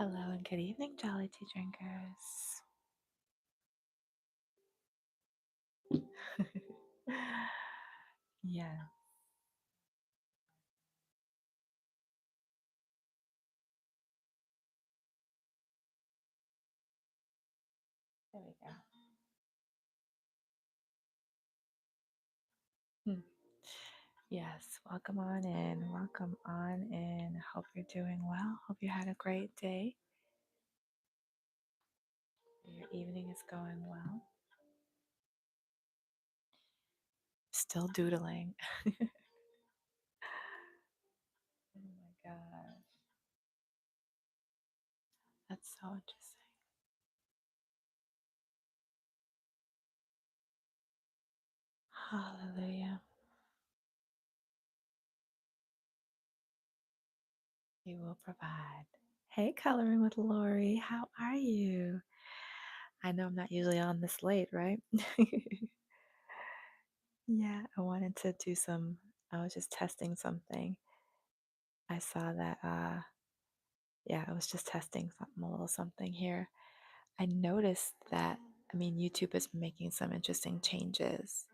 Hello and good evening, Jolly Tea Drinkers. Yeah, there we go. Hmm. Yes, welcome on in. Welcome on in. Hope you're doing well. Hope you had a great day. Your evening is going well. Still doodling. Oh my gosh, that's so interesting. Hallelujah. He will provide. Hey, Coloring with Lori. How are you? I know I'm not usually on this late, right? Yeah, I wanted to do some, I was just testing something. I saw that, yeah, I was just testing something, a little something here. I noticed that, YouTube is making some interesting changes.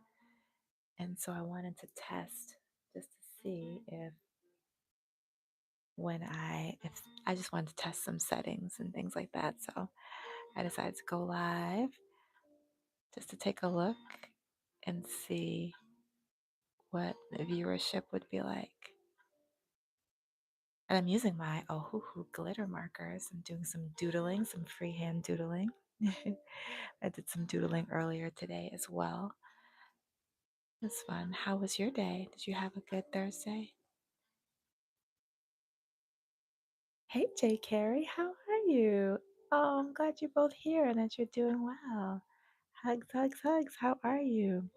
And so I wanted to test just to see if I just wanted to test some settings and things like that. So I decided to go live just to take a look and see what the viewership would be like. And I'm using my Ohuhu glitter markers. I'm doing some doodling, some freehand doodling. I did some doodling earlier today as well. It's fun. How was your day? Did you have a good Thursday? Hey, Jay Carey, how are you? Oh, I'm glad you're both here and that you're doing well. Hugs, hugs, hugs. How are you?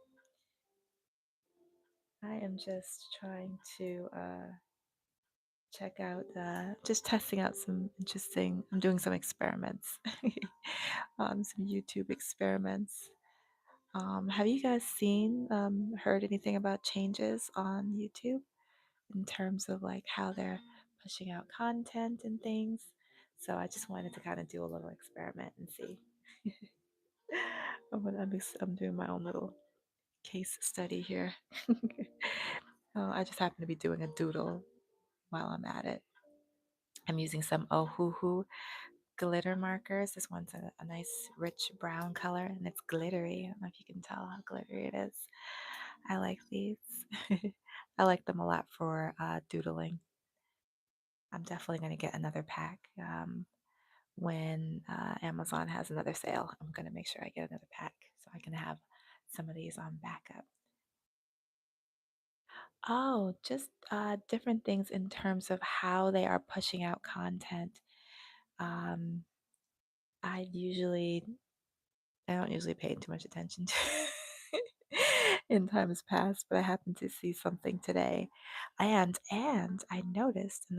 I am just trying to check out, just testing out some interesting, I'm doing some experiments, some YouTube experiments. Have you guys heard anything about changes on YouTube in terms of like how they're pushing out content and things? So I just wanted to kind of do a little experiment and see. I'm doing my own little case study here. I just happen to be doing a doodle while I'm at it. I'm using some Ohuhu glitter markers. This one's a nice rich brown color and it's glittery. I don't know if you can tell how glittery it is. I like these. I like them a lot for doodling. I'm definitely going to get another pack when Amazon has another sale. I'm going to make sure I get another pack so I can have some of these on backup. Oh, just different things in terms of how they are pushing out content. Um, I usually I don't usually pay too much attention to in times past, but I happened to see something today, and I noticed in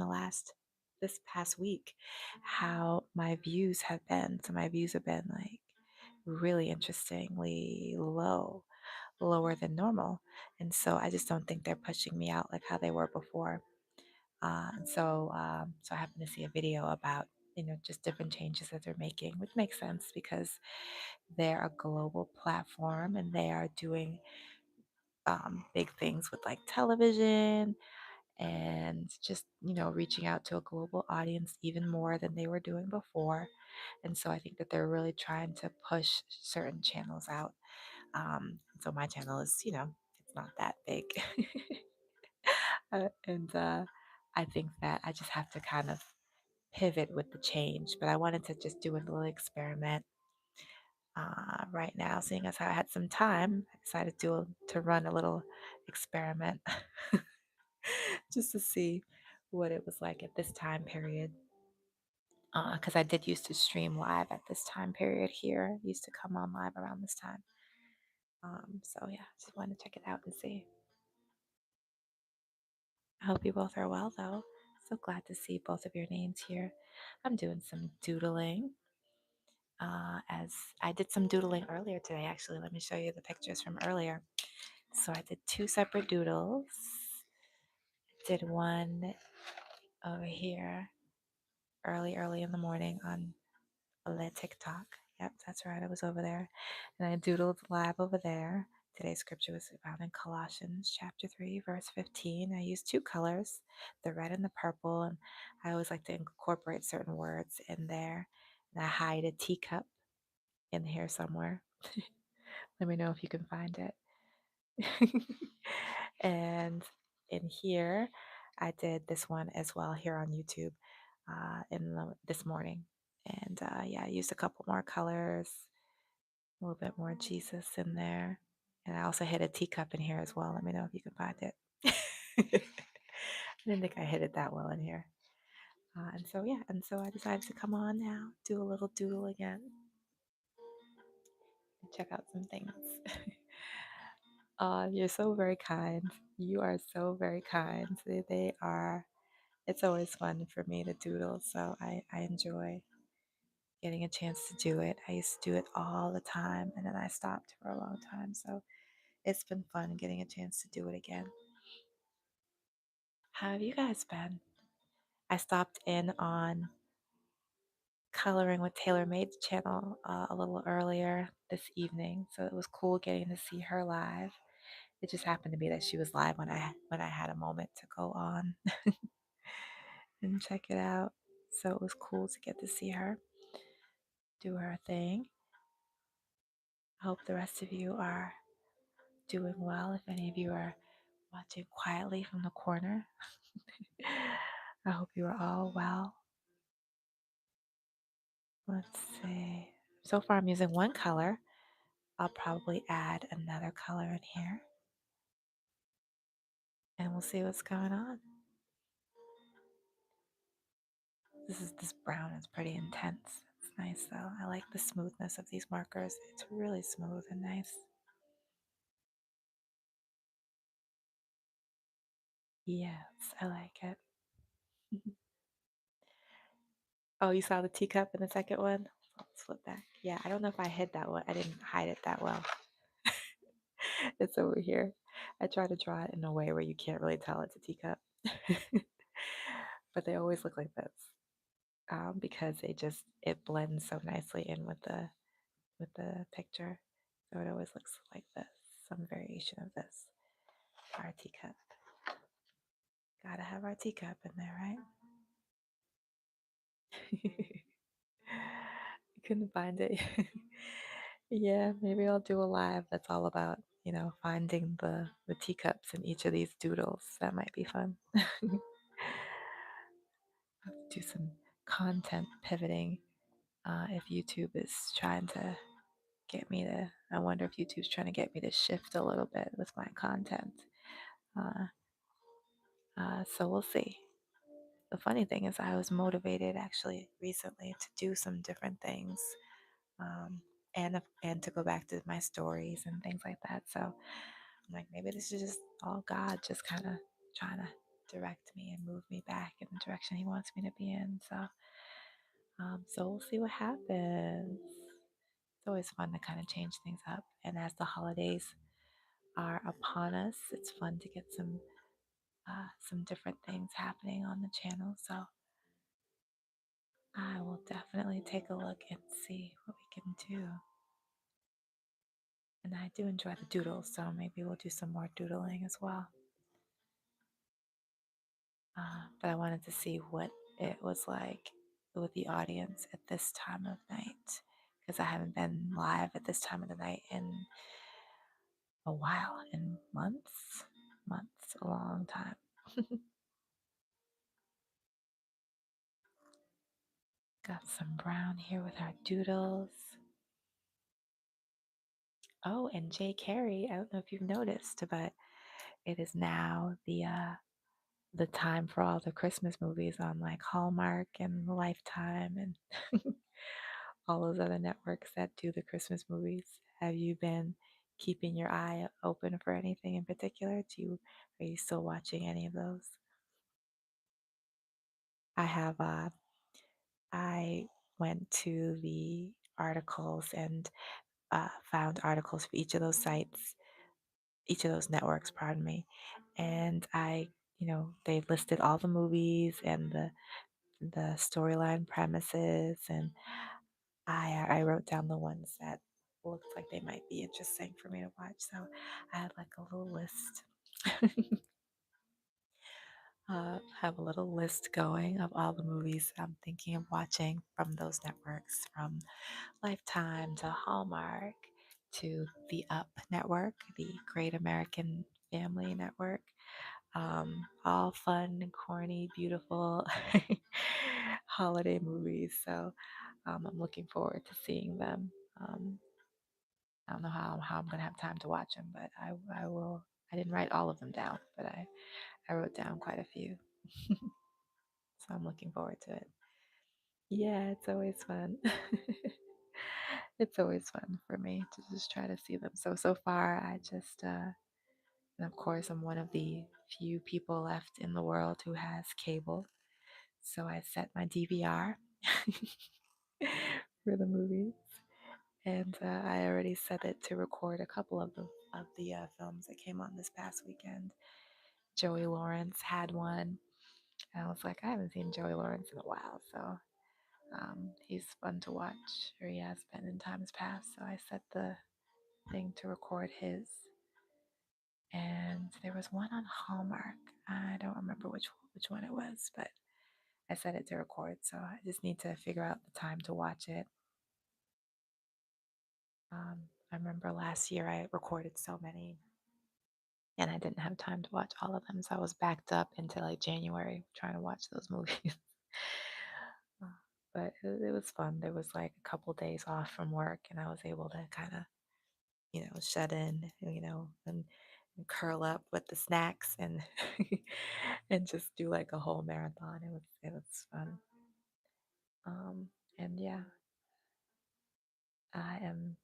this past week how my views have been. So my views have been like really interestingly lower than normal, and so I just don't think they're pushing me out like how they were before. So I happened to see a video about just different changes that they're making, which makes sense because they're a global platform and they are doing big things with like television and just reaching out to a global audience even more than they were doing before. And so I think that they're really trying to push certain channels out. So my channel is it's not that big. And I think that I just have to kind of pivot with the change. But I wanted to just do a little experiment right now, seeing as how I had some time. I decided to run a little experiment just to see what it was like at this time period. Because I did used to stream live at this time period here. I used to come on live around this time. So yeah, just wanted to check it out and see. I hope you both are well, though. So glad to see both of your names here. I'm doing some doodling. As I did some doodling earlier today, actually. Let me show you the pictures from earlier. So I did two separate doodles. Did one over here early in the morning on Le TikTok. Yep, that's right. I was over there, and I doodled live over there. Today's scripture was found in Colossians chapter 3, verse 15. I used two colors, the red and the purple, and I always like to incorporate certain words in there. And I hide a teacup in here somewhere. Let me know if you can find it. And in here, I did this one as well here on YouTube this morning. And yeah, I used a couple more colors, a little bit more Jesus in there. And I also hid a teacup in here as well. Let me know if you can find it. I didn't think I hid it that well in here. And so, yeah, and so I decided to come on now, do a little doodle again, and check out some things. You're so very kind. You are so very kind. They are, it's always fun for me to doodle, so I enjoy getting a chance to do it. I used to do it all the time, and then I stopped for a long time, so it's been fun getting a chance to do it again. How have you guys been? I stopped in on Coloring with Taylor Made's channel a little earlier this evening, so it was cool getting to see her live. It just happened to be that she was live when I had a moment to go on and check it out. So it was cool to get to see her do her thing. I hope the rest of you are doing well. If any of you are watching quietly from the corner, I hope you are all well. Let's see. So far, I'm using one color. I'll probably add another color in here, and we'll see what's going on. This brown is pretty intense. It's nice though. I like the smoothness of these markers. It's really smooth and nice. Yes, I like it. Oh, you saw the teacup in the second one? Let's flip back. Yeah, I don't know if I hid that one. I didn't hide it that well. It's over here. I try to draw it in a way where you can't really tell it's a teacup. But they always look like this because it blends so nicely in with the picture. So it always looks like this, some variation of this. Our teacup. Gotta have our teacup in there, right? Couldn't find it. Yeah, maybe I'll do a live that's all about, finding the teacups in each of these doodles. That might be fun. Do some content pivoting. If YouTube is trying to get me to, I wonder if YouTube's trying to get me to shift a little bit with my content. Uh, so we'll see. The funny thing is, I was motivated actually recently to do some different things, um, and to go back to my stories and things like that. So I'm like, maybe this is just all God, just kind of trying to direct me and move me back in the direction He wants me to be in. So we'll see what happens. It's always fun to kind of change things up, and as the holidays are upon us, it's fun to get some different things happening on the channel. So I will definitely take a look and see what we can do. And I do enjoy the doodles, so maybe we'll do some more doodling as well. But I wanted to see what it was like with the audience at this time of night, because I haven't been live at this time of the night in a while, in months, a long time. Got some brown here with our doodles. Oh, and Jay Carey, I don't know if you've noticed, but it is now the time for all the Christmas movies on like Hallmark and Lifetime and all those other networks that do the Christmas movies. Have you been keeping your eye open for anything in particular? Are you still watching any of those? I have I went to the articles and found articles for each of those sites, each of those networks, pardon me, and they listed all the movies and the storyline premises, and I wrote down the ones that looked like they might be interesting for me to watch. So I had like a little list. Have a little list going of all the movies I'm thinking of watching from those networks, from Lifetime to Hallmark to the Up Network, the Great American Family Network. All fun and corny, beautiful holiday movies. So I'm looking forward to seeing them. Um, I don't know how I'm gonna have time to watch them, but I will. I didn't write all of them down, but I wrote down quite a few. So I'm looking forward to it. Yeah, it's always fun. It's always fun for me to just try to see them. So far, I just and of course I'm one of the few people left in the world who has cable. So I set my DVR for the movies, and I already set it to record a couple of the films that came on this past weekend. Joey Lawrence had one, and I was like, I haven't seen Joey Lawrence in a while, so he's fun to watch, or he has been in times past. So I set the thing to record his, and there was one on Hallmark. I don't remember which one it was, but I set it to record. So I just need to figure out the time to watch it. I remember last year I recorded so many, and I didn't have time to watch all of them, so I was backed up into like January trying to watch those movies. Uh, but it was fun. There was like a couple days off from work, and I was able to kind of, shut in, and curl up with the snacks and and just do like a whole marathon. It was fun. And yeah, I am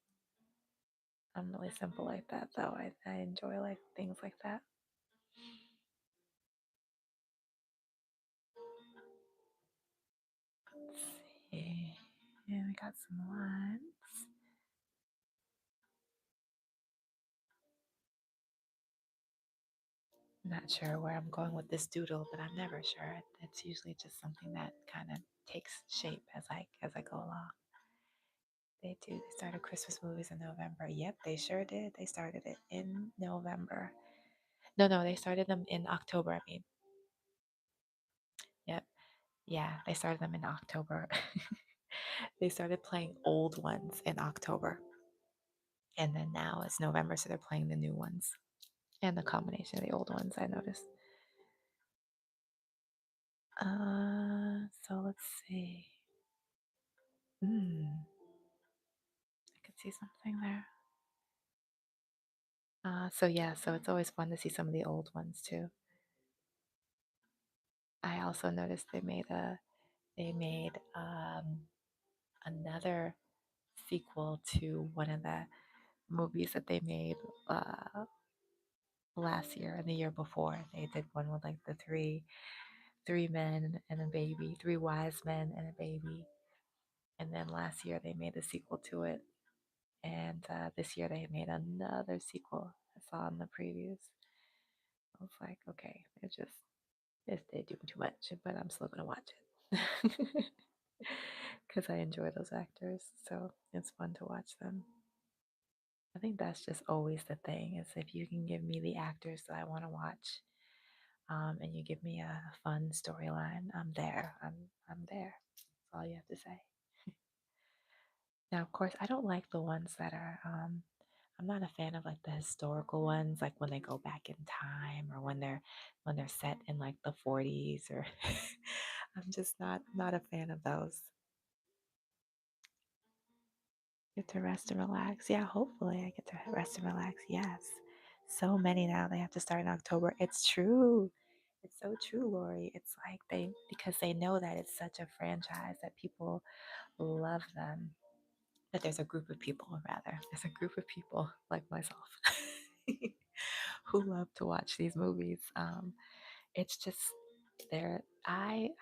I'm really simple like that though. I enjoy like things like that. Let's see. And we got some lines. I'm not sure where I'm going with this doodle, but I'm never sure. It's usually just something that kind of takes shape as I go along. They do. They started Christmas movies in November. Yep, they sure did. They started it in November. No, they started them in October. I mean, yep, yeah, they started them in October. They started playing old ones in October, and then now it's November, so they're playing the new ones and the combination of the old ones. I noticed. So let's see. I could see something there. So yeah, so it's always fun to see some of the old ones too. I also noticed they made another sequel to one of the movies that they made last year and the year before. They did one with like the three men and a baby, three wise men and a baby. And then last year they made a sequel to it, and this year they made another sequel. I saw in the previews. I was like, okay, they're doing too much, but I'm still gonna watch it because I enjoy those actors. So it's fun to watch them. I think that's just always the thing is if you can give me the actors that I want to watch, and you give me a fun storyline, I'm there. I'm there. That's all you have to say. Now, of course, I don't like the ones that are. I'm not a fan of like the historical ones, like when they go back in time or when they're set in like the 40s or. I'm just not a fan of those. Get to rest and relax. Yeah, hopefully I get to rest and relax. Yes. So many now. They have to start in October. It's true. It's so true, Lori. It's like because they know that it's such a franchise that people love them. That there's a group of people, rather. There's a group of people like myself who love to watch these movies. It's just there. I'm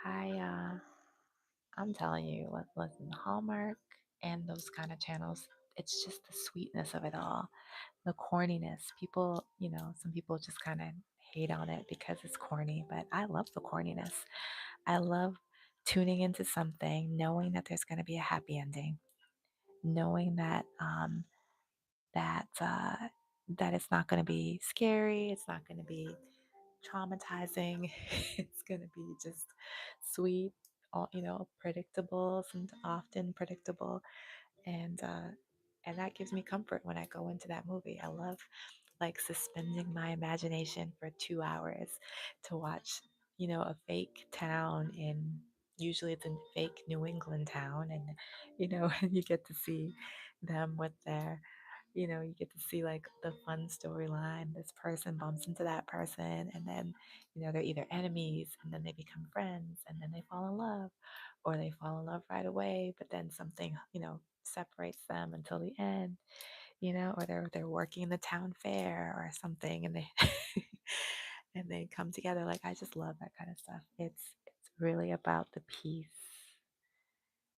telling you, listen, Hallmark and those kind of channels, it's just the sweetness of it all, the corniness. People, some people just kind of hate on it because it's corny, but I love the corniness. I love tuning into something, knowing that there's going to be a happy ending, knowing that that that it's not going to be scary, it's not going to be traumatizing, it's going to be just sweet, all predictable, and often predictable, and that gives me comfort when I go into that movie. I love like suspending my imagination for 2 hours to watch, a fake town in, usually it's a fake New England town, and and you get to see them with their, you get to see like the fun storyline. This person bumps into that person, and then, they're either enemies, and then they become friends, and then they fall in love, or they fall in love right away, but then something, separates them until the end, or they're working the town fair or something, and they and they come together. Like, I just love that kind of stuff. It's really about the peace.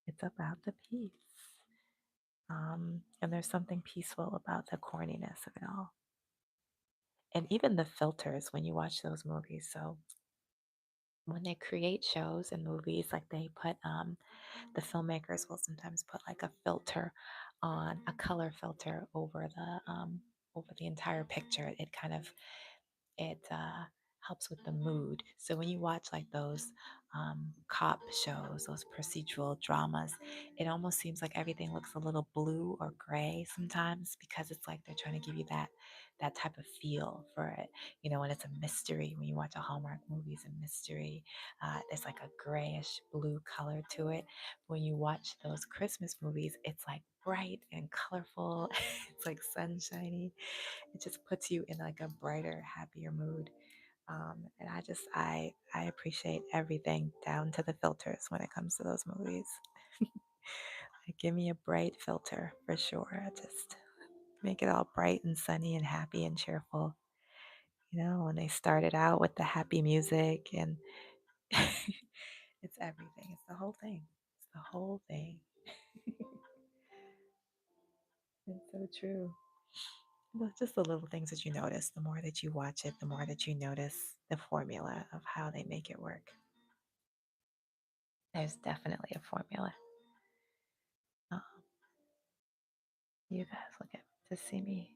It's about the peace. And there's something peaceful about the corniness of it all. And even the filters when you watch those movies. So when they create shows and movies, like they put the filmmakers will sometimes put like a filter on, a color filter over the entire picture. It kind of, it helps with the mood. So when you watch like those cop shows, those procedural dramas, it almost seems like everything looks a little blue or gray sometimes, because it's like they're trying to give you that type of feel for it. When it's a mystery, when you watch a Hallmark movie, it's a mystery. There's like a grayish blue color to it. When you watch those Christmas movies, it's like bright and colorful. It's like sunshiny. It just puts you in like a brighter, happier mood. And I appreciate everything down to the filters when it comes to those movies. Like, give me a bright filter for sure. Just make it all bright and sunny and happy and cheerful. When they started out with the happy music, and it's everything. It's the whole thing. It's the whole thing. It's so true. Well, just the little things that you notice. The more that you watch it, the more that you notice the formula of how they make it work. There's definitely a formula. Um, you guys will get to see me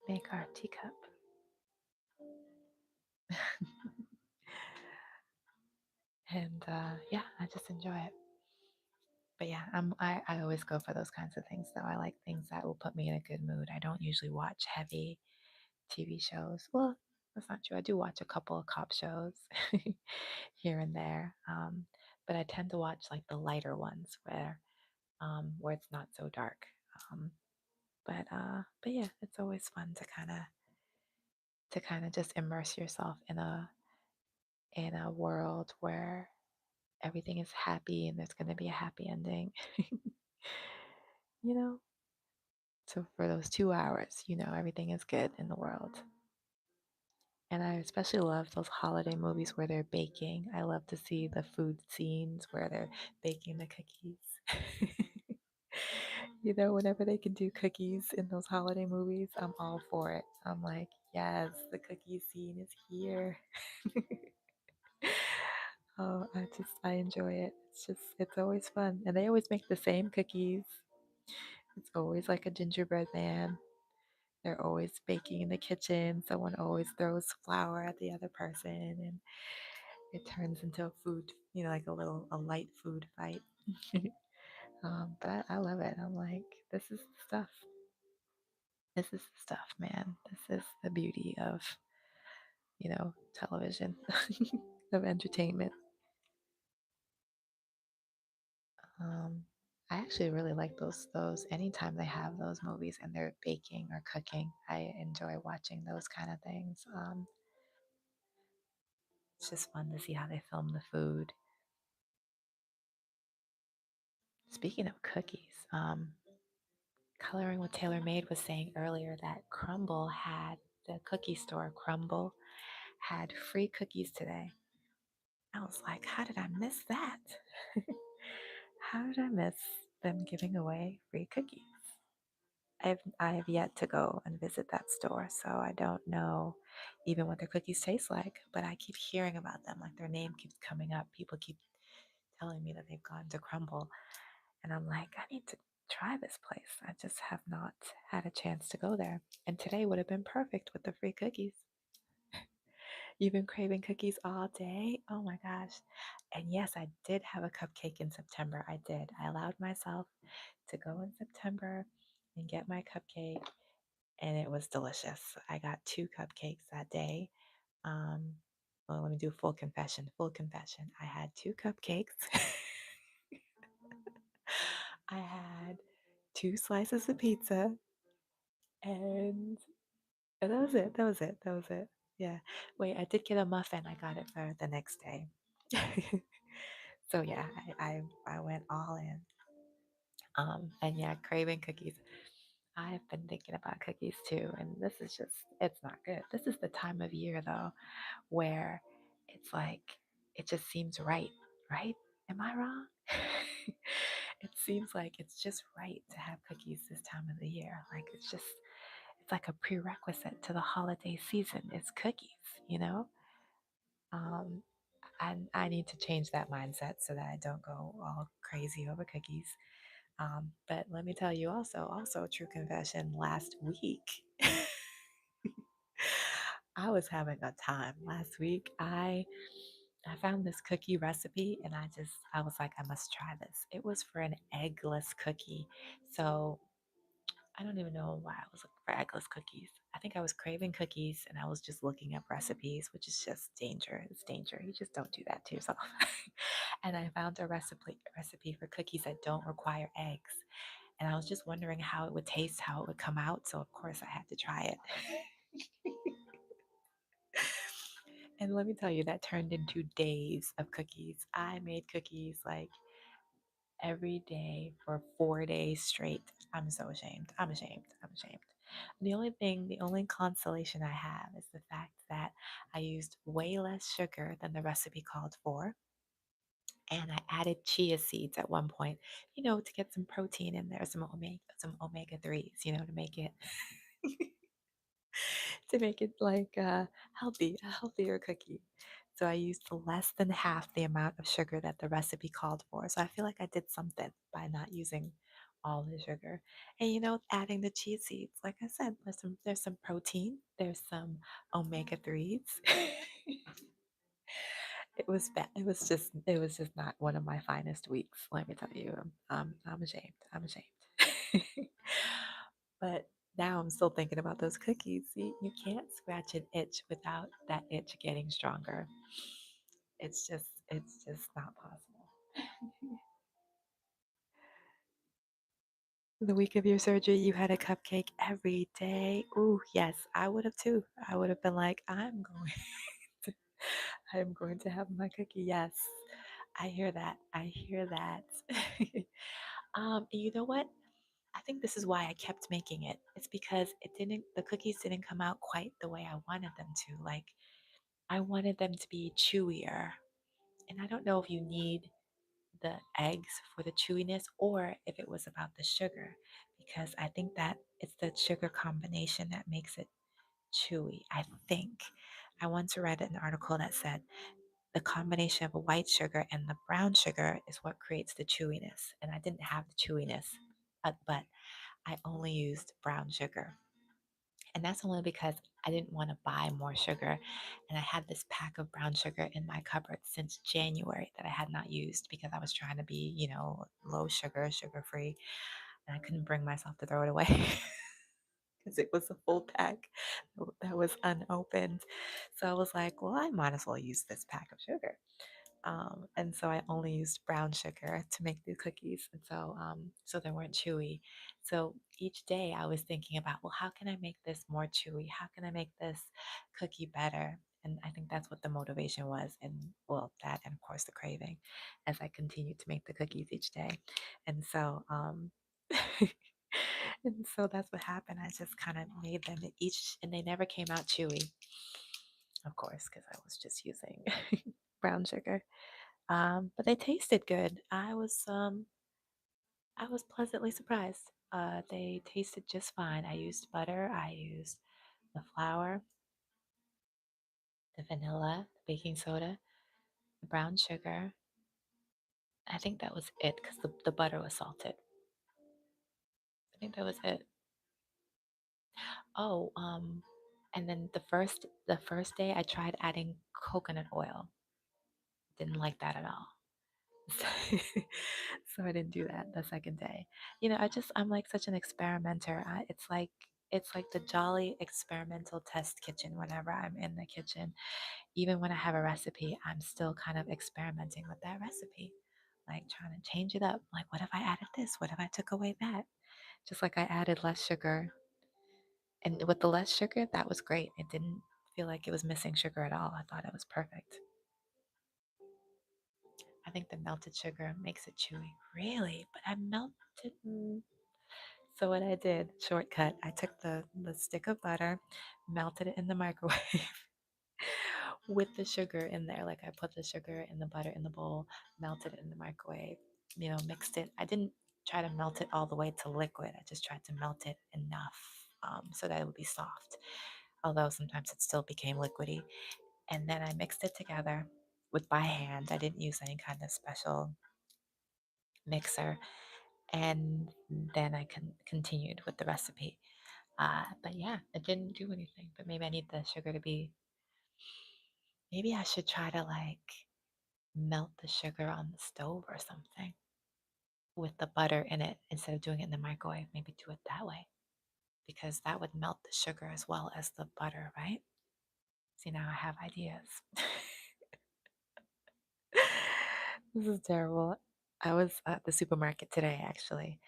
make our teacup. And yeah, I just enjoy it. But yeah, I always go for those kinds of things though. I like things that will put me in a good mood. I don't usually watch heavy TV shows. Well, that's not true. I do watch a couple of cop shows here and there. But I tend to watch like the lighter ones where it's not so dark. Um, but yeah, it's always fun to kind of just immerse yourself in a world where everything is happy and there's going to be a happy ending. you know so for those 2 hours, everything is good in the world. And I especially love those holiday movies where they're baking. I love to see the food scenes where they're baking the cookies. Whenever they can do cookies in those holiday movies, I'm all for it. I'm like, yes, the cookie scene is here. Oh, I enjoy it. It's always fun. And they always make the same cookies. It's always like a gingerbread man. They're always baking in the kitchen. Someone always throws flour at the other person, and it turns into a food, like a light food fight. But I love it. I'm like, this is the stuff. This is the stuff, man. This is the beauty of, television, of entertainment. Um, I actually really like those anytime they have those movies and they're baking or cooking. I enjoy watching those kind of things. It's just fun to see how they film the food. Speaking of cookies, Coloring with Taylor Made was saying earlier that the cookie store Crumble had free cookies today. I was like, how did I miss that? How did I miss them giving away free cookies? I have yet to go and visit that store, so I don't know even what their cookies taste like. But I keep hearing about them, like their name keeps coming up. People keep telling me that they've gone to crumble, and I'm like, I need to try this place. I just have not had a chance to go there. And today would have been perfect with the free cookies. You've been craving cookies all day? Oh my gosh. And yes, I did have a cupcake in September. I did. I allowed myself to go in September and get my cupcake, and it was delicious. I got two cupcakes that day. Um, well, let me do full confession. Full confession. I had two cupcakes. I had two slices of pizza, and that was it. That was it. That was it. Yeah. Wait, I did get a muffin. I got it for the next day. So yeah, I went all in. And yeah, craving cookies. I've been thinking about cookies too, and this is just, it's not good. This is the time of year though where it's like, it just seems right, right? Am I wrong? It seems like it's just right to have cookies this time of the year. Like it's just, it's like a prerequisite to the holiday season. It's cookies, you know? Um, and I need to change that mindset so that I don't go all crazy over cookies. But let me tell you also a true confession. Last week, I was having a time. Last week, I found this cookie recipe, and I was like, I must try this. It was for an eggless cookie. So I don't even know why I was looking for eggless cookies. I think I was craving cookies, and I was just looking up recipes, which is just danger. It's danger. You just don't do that to yourself. And I found a recipe for cookies that don't require eggs. And I was just wondering how it would taste, how it would come out. So of course I had to try it. And let me tell you, that turned into days of cookies. I made cookies like every day for 4 days straight. I'm so ashamed. I'm ashamed. I'm ashamed. The only consolation I have is the fact that I used way less sugar than the recipe called for. And I added chia seeds at one point, to get some protein in there, some omega 3s, to make it like a healthier cookie. So I used less than half the amount of sugar that the recipe called for. So I feel like I did something by not using all the sugar. And adding the chia seeds, like I said, there's some protein, there's some omega 3s. It was just not one of my finest weeks, let me tell you. I'm ashamed. I'm ashamed. But now I'm still thinking about those cookies. See, you can't scratch an itch without that itch getting stronger. It's just not possible. The week of your surgery, you had a cupcake every day. Ooh, yes, I would have too. I would have been like, to, I'm going to have my cookie. Yes, I hear that. I hear that. And you know what? I think this is why I kept making it. It's because the cookies didn't come out quite the way I wanted them to. Like, I wanted them to be chewier. And I don't know if you need the eggs for the chewiness or if it was about the sugar, because I think that it's the sugar combination that makes it chewy. I think. I once read an article that said the combination of a white sugar and the brown sugar is what creates the chewiness. And I didn't have the chewiness, but I only used brown sugar. And that's only because I didn't want to buy more sugar. And I had this pack of brown sugar in my cupboard since January that I had not used because I was trying to be, low sugar, sugar free. And I couldn't bring myself to throw it away because it was a full pack that was unopened. So I was like, well, I might as well use this pack of sugar. And so I only used brown sugar to make the cookies, and so they weren't chewy. So each day I was thinking about, well, how can I make this more chewy? How can I make this cookie better? And I think that's what the motivation was, and well, that and of course the craving, as I continued to make the cookies each day, and so and so that's what happened. I just kind of made them each, and they never came out chewy, of course, because I was just using brown sugar. But they tasted good. I was pleasantly surprised. They tasted just fine. I used butter, I used the flour, the vanilla, the baking soda, the brown sugar. I think that was it because the butter was salted. I think that was it. Oh, and then the first day I tried adding coconut oil. Didn't like that at all. So I didn't do that the second day. I'm like such an experimenter. It's like the jolly experimental test kitchen whenever I'm in the kitchen. Even when I have a recipe, I'm still kind of experimenting with that recipe. Like trying to change it up. Like, what if I added this? What if I took away that? Just like I added less sugar. And with the less sugar, that was great. It didn't feel like it was missing sugar at all. I thought it was perfect. I think the melted sugar makes it chewy. Really? But I melted. So what I did, shortcut, I took the stick of butter, melted it in the microwave with the sugar in there. Like I put the sugar and the butter in the bowl, melted it in the microwave, mixed it. I didn't try to melt it all the way to liquid. I just tried to melt it enough so that it would be soft. Although sometimes it still became liquidy. And then I mixed it together with by hand. I didn't use any kind of special mixer. And then I continued with the recipe. But yeah, it didn't do anything. But maybe I need the sugar to be. Maybe I should try to like melt the sugar on the stove or something with the butter in it instead of doing it in the microwave. Maybe do it that way because that would melt the sugar as well as the butter, right? See, now I have ideas. This is terrible. I was at the supermarket today actually,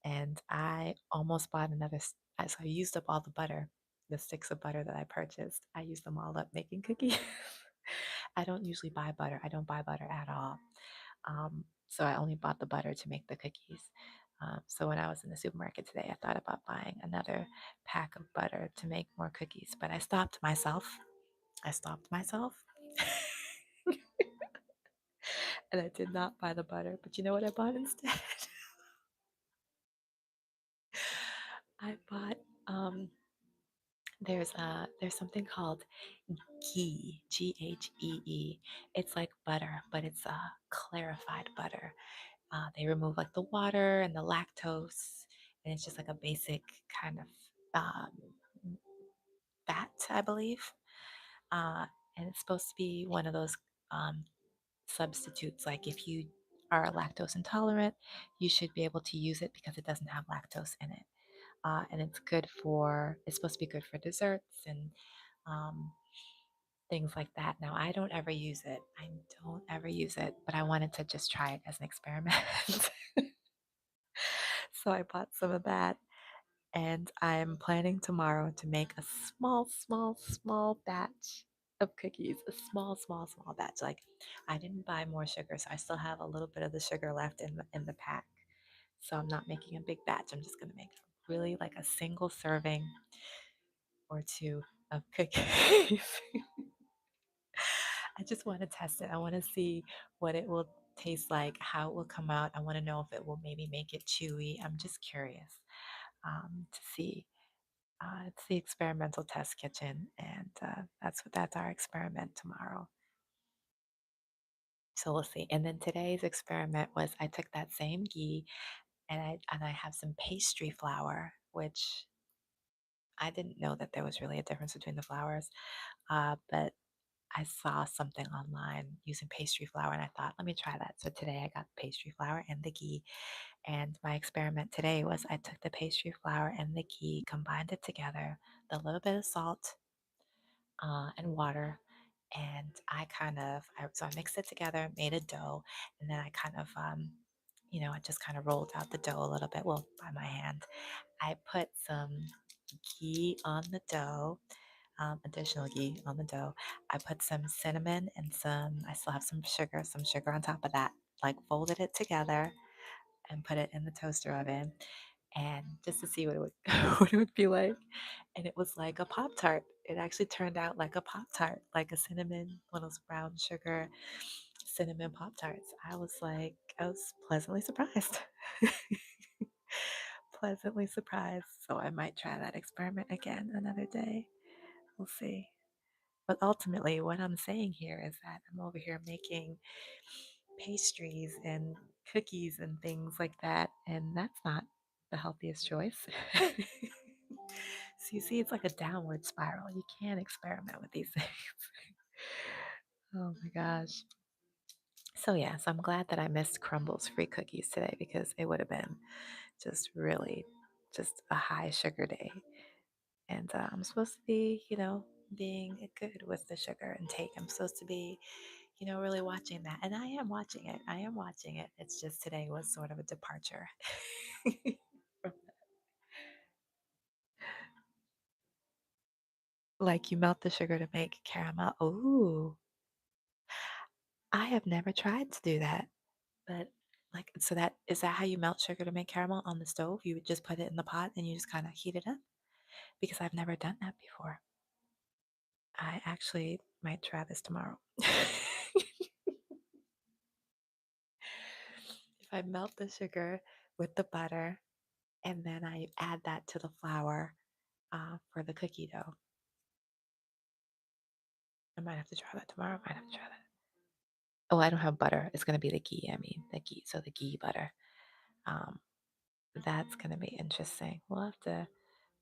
and I almost bought another. So I used up all the butter, the sticks of butter that I purchased. I used them all up making cookies. I don't usually buy butter. I don't buy butter at all. So I only bought the butter to make the cookies. So when I was in the supermarket today, I thought about buying another pack of butter to make more cookies, but I stopped myself. I stopped myself. And I did not buy the butter. But you know what I bought instead? I bought there's something called ghee, Ghee. It's like butter, but it's clarified butter. They remove like the water and the lactose, and it's just like a basic kind of fat, I believe. Uh, and it's supposed to be one of those um, substitutes. Like if you are lactose intolerant, you should be able to use it because it doesn't have lactose in it. And it's supposed to be good for desserts and um, things like that. Now, I don't ever use it. I don't ever use it, but I wanted to just try it as an experiment. So I bought some of that, and I'm planning tomorrow to make a small, small, small batch of cookies. A small, small, small batch. Like I didn't buy more sugar, so I still have a little bit of the sugar left in the pack. So I'm not making a big batch. I'm just gonna make really like a single serving or two of cookies. I just want to test it. I want to see what it will taste like, how it will come out. I want to know if it will maybe make it chewy. I'm just curious to see. It's the experimental test kitchen, and that's our experiment tomorrow. So we'll see. And then today's experiment was I took that same ghee and I have some pastry flour, which I didn't know that there was really a difference between the flours, but I saw something online using pastry flour and I thought, let me try that. So today I got the pastry flour and the ghee. And my experiment today was I took the pastry flour and the ghee, combined it together, with a little bit of salt and water. And so I mixed it together, made a dough, and then I kind of, I just kind of rolled out the dough a little bit, well, by my hand. I put some ghee on the dough, additional ghee on the dough. I put some cinnamon and I still have some sugar on top of that. Like folded it together and put it in the toaster oven, and just to see what it would what it would be like. And it was like a Pop Tart. It actually turned out like a Pop Tart, like a cinnamon, one of those brown sugar cinnamon Pop Tarts. I was pleasantly surprised. pleasantly surprised. So I might try that experiment again another day. We'll see. But ultimately, what I'm saying here is that I'm over here making pastries and cookies and things like that, and that's not the healthiest choice. So you see, it's like a downward spiral. You can't experiment with these things. Oh my gosh. So yeah, so I'm glad that I missed Crumble's free cookies today because it would have been just really just a high sugar day. And I'm supposed to be, being good with the sugar intake. I'm supposed to be, really watching that. And I am watching it. I am watching it. It's just today was sort of a departure. Like you melt the sugar to make caramel. Ooh, I have never tried to do that. But like, so that is that how you melt sugar to make caramel on the stove? You would just put it in the pot and you just kind of heat it up? Because I've never done that before. I actually might try this tomorrow. If I melt the sugar with the butter and then I add that to the flour for the cookie dough, I might have to try that tomorrow. I might have to try that. Oh, I don't have butter. It's going to be the ghee. I mean, the ghee. So the ghee butter. Um, that's going to be interesting. We'll have to,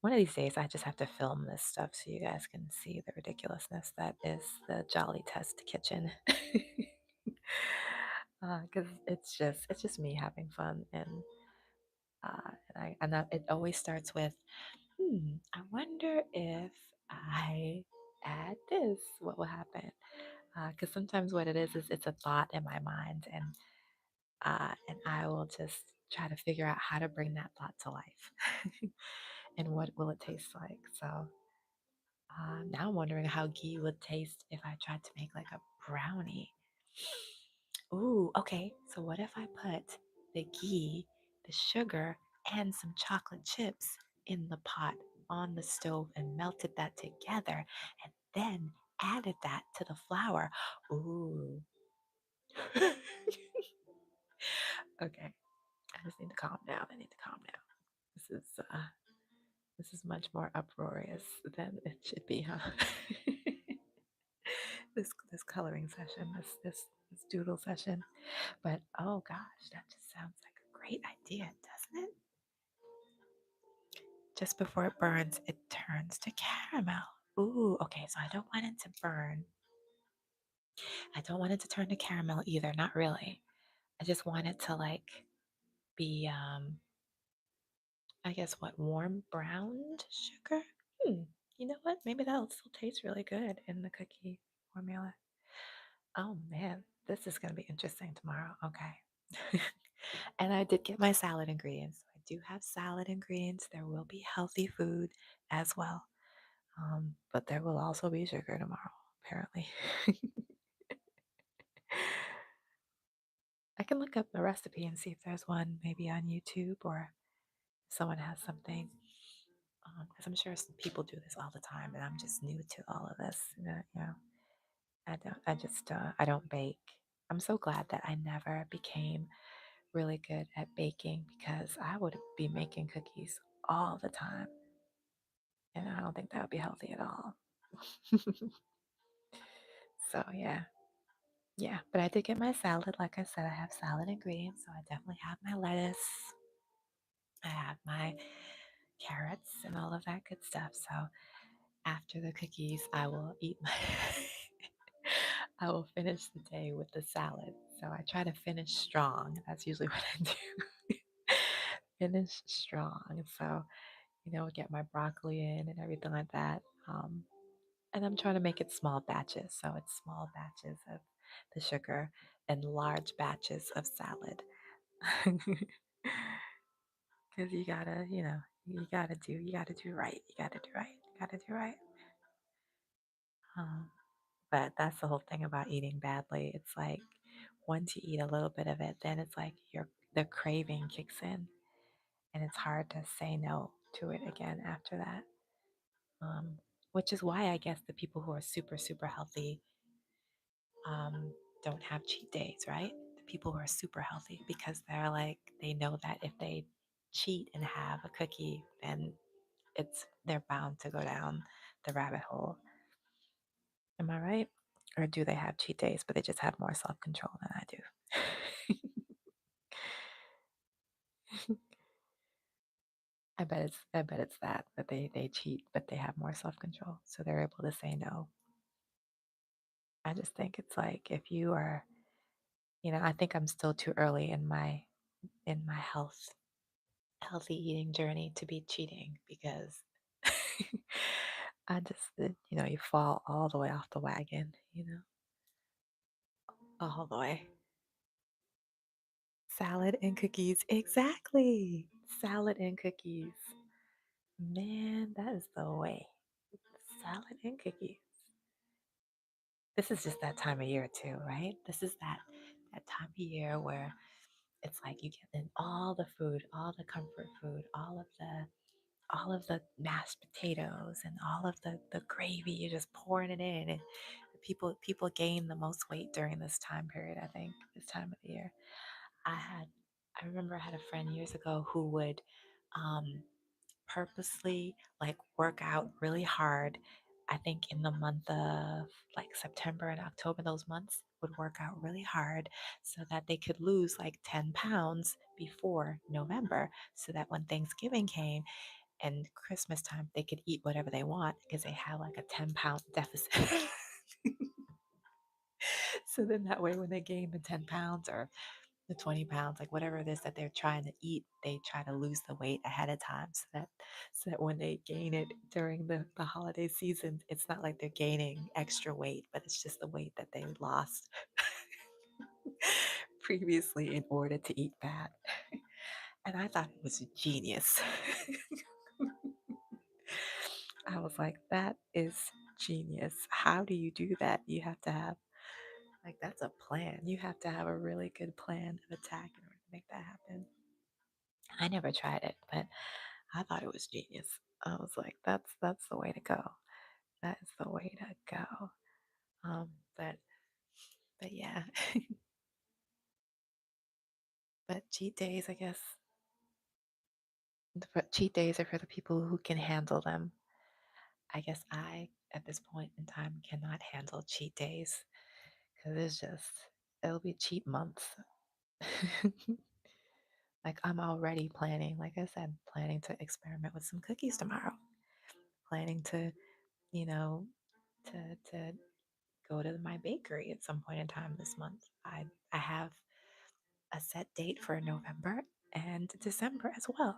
one of these days, I just have to film this stuff so you guys can see the ridiculousness that is the Jolly Test kitchen. Because it's just me having fun, it always starts with, I wonder if I add this, what will happen? Because sometimes what it is it's a thought in my mind, and I will just try to figure out how to bring that thought to life, and what will it taste like. So now I'm wondering how ghee would taste if I tried to make like a brownie. Ooh, okay. So what if I put the ghee, the sugar, and some chocolate chips in the pot on the stove and melted that together and then added that to the flour? Ooh. Okay. I just need to calm down. I need to calm down. This is uh this is much more uproarious than it should be, huh? This coloring session, this doodle session. But oh gosh, that just sounds like a great idea, doesn't it? Just before it burns, it turns to caramel. Ooh, okay, so I don't want it to burn. I don't want it to turn to caramel either, not really. I just want it to like be I guess what, warm browned sugar? Hmm. You know what? Maybe that'll still taste really good in the cookie formula. Oh man, this is gonna be interesting tomorrow. Okay. And I did get my salad ingredients. I do have salad ingredients. There will be healthy food as well. But there will also be sugar tomorrow, apparently. I can look up the recipe and see if there's one maybe on YouTube or someone has something. Because I'm sure some people do this all the time, and I'm just new to all of this. I don't bake. I'm so glad that I never became really good at baking because I would be making cookies all the time, and I don't think that would be healthy at all. So yeah. But I did get my salad. Like I said, I have salad ingredients, so I definitely have my lettuce. I have my carrots and all of that good stuff. So after the cookies, I will eat my. I will finish the day with the salad. So I try to finish strong. That's usually what I do. Finish strong. So, get my broccoli in and everything like that. And I'm trying to make it small batches. So it's small batches of the sugar and large batches of salad. Because you gotta do right. You gotta do right. You gotta do right. Um, but that's the whole thing about eating badly. It's like once you eat a little bit of it, then it's like the craving kicks in, and it's hard to say no to it again after that. Um, which is why I guess the people who are super super healthy um, don't have cheat days, right? The people who are super healthy because they know that if they cheat and have a cookie, then they're bound to go down the rabbit hole. Am I right? Or do they have cheat days, but they just have more self control than I do? I bet it's that they cheat, but they have more self control, so they're able to say no. I just think it's like if you are, I think I'm still too early in my healthy eating journey to be cheating because I just you fall all the way off the wagon, all the way. Salad and cookies, exactly. Salad and cookies. Man, that is the way. Salad and cookies. This is just that time of year too, right? This is that time of year where it's like you get in all the food, all the comfort food, all of the mashed potatoes and all of the gravy. You're just pouring it in, and people gain the most weight during this time period. I think this time of the year. I had I remember I had a friend years ago who would um, purposely like work out really hard. I think in the month of like September and October, those months would work out really hard so that they could lose like 10 pounds before November, so that when Thanksgiving came and Christmas time, they could eat whatever they want because they had like a 10-pound deficit. So then that way, when they gain the 10 pounds or the 20 pounds, like whatever it is that they're trying to eat, they try to lose the weight ahead of time so that when they gain it during the holiday season, it's not like they're gaining extra weight, but it's just the weight that they lost previously in order to eat bad. And I thought it was genius. I was like, that is genius. How do you do that? You have to have, like, that's a plan. You have to have a really good plan of attack in order to make that happen. I never tried it, but I thought it was genius. I was like, that's the way to go. That is the way to go. Um, but but yeah, but cheat days, I guess. Cheat days are for the people who can handle them. I guess I, at this point in time, cannot handle cheat days because it'll be cheat months. Like I'm already planning, like I said, planning to experiment with some cookies tomorrow. Planning to, you know, to go to my bakery at some point in time this month. I have a set date for November and December as well.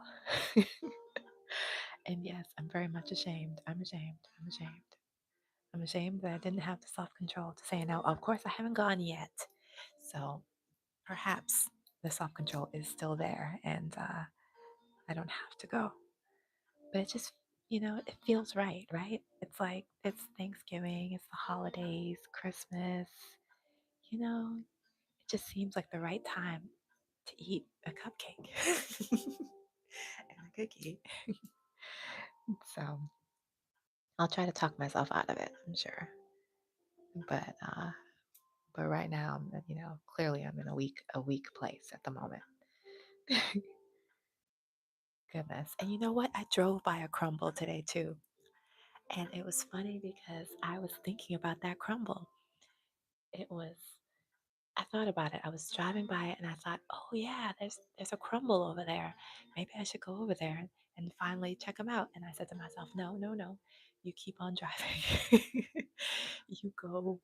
And yes, I'm very much ashamed. I'm ashamed. I'm ashamed. I'm ashamed that I didn't have the self control to say no. Of course, I haven't gone yet. So perhaps the self control is still there and I don't have to go. But it just, it feels right, right? It's like it's Thanksgiving, it's the holidays, Christmas. It just seems like the right time to eat a cupcake and a cookie. So I'll try to talk myself out of it, I'm sure. But right now, clearly I'm in a weak place at the moment. Goodness. And you know what? I drove by a crumble today too. And it was funny because I was thinking about that crumble. It was I thought about it. I was driving by it and I thought, oh yeah, there's a crumble over there. Maybe I should go over there and finally check them out. And I said to myself, no, no, no. You keep on driving. You go,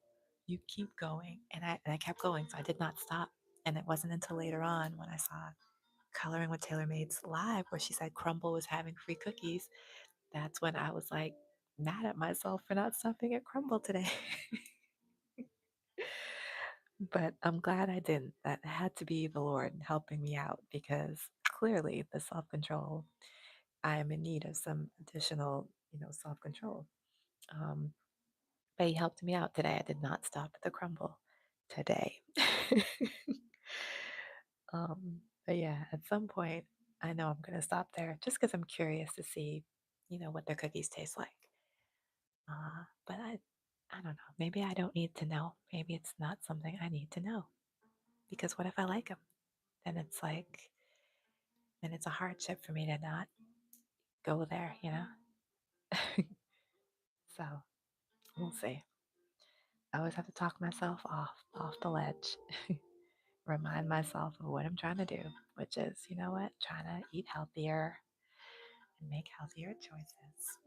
you keep going. And I kept going. So I did not stop. And it wasn't until later on when I saw Coloring with Taylor Made's live where she said Crumble was having free cookies. That's when I was like mad at myself for not stopping at Crumble today. But I'm glad I didn't. That had to be the Lord helping me out because clearly the self control, I am in need of some additional, self control. Um, but He helped me out today. I did not stop at the crumble today. But yeah, at some point, I know I'm going to stop there just because I'm curious to see, what their cookies taste like. But I don't know. Maybe I don't need to know. Maybe it's not something I need to know because what if I like them? Then it's like And it's a hardship for me to not go there, you know? So we'll see. I always have to talk myself off the ledge. Remind myself of what I'm trying to do, which is, you know what, trying to eat healthier and make healthier choices.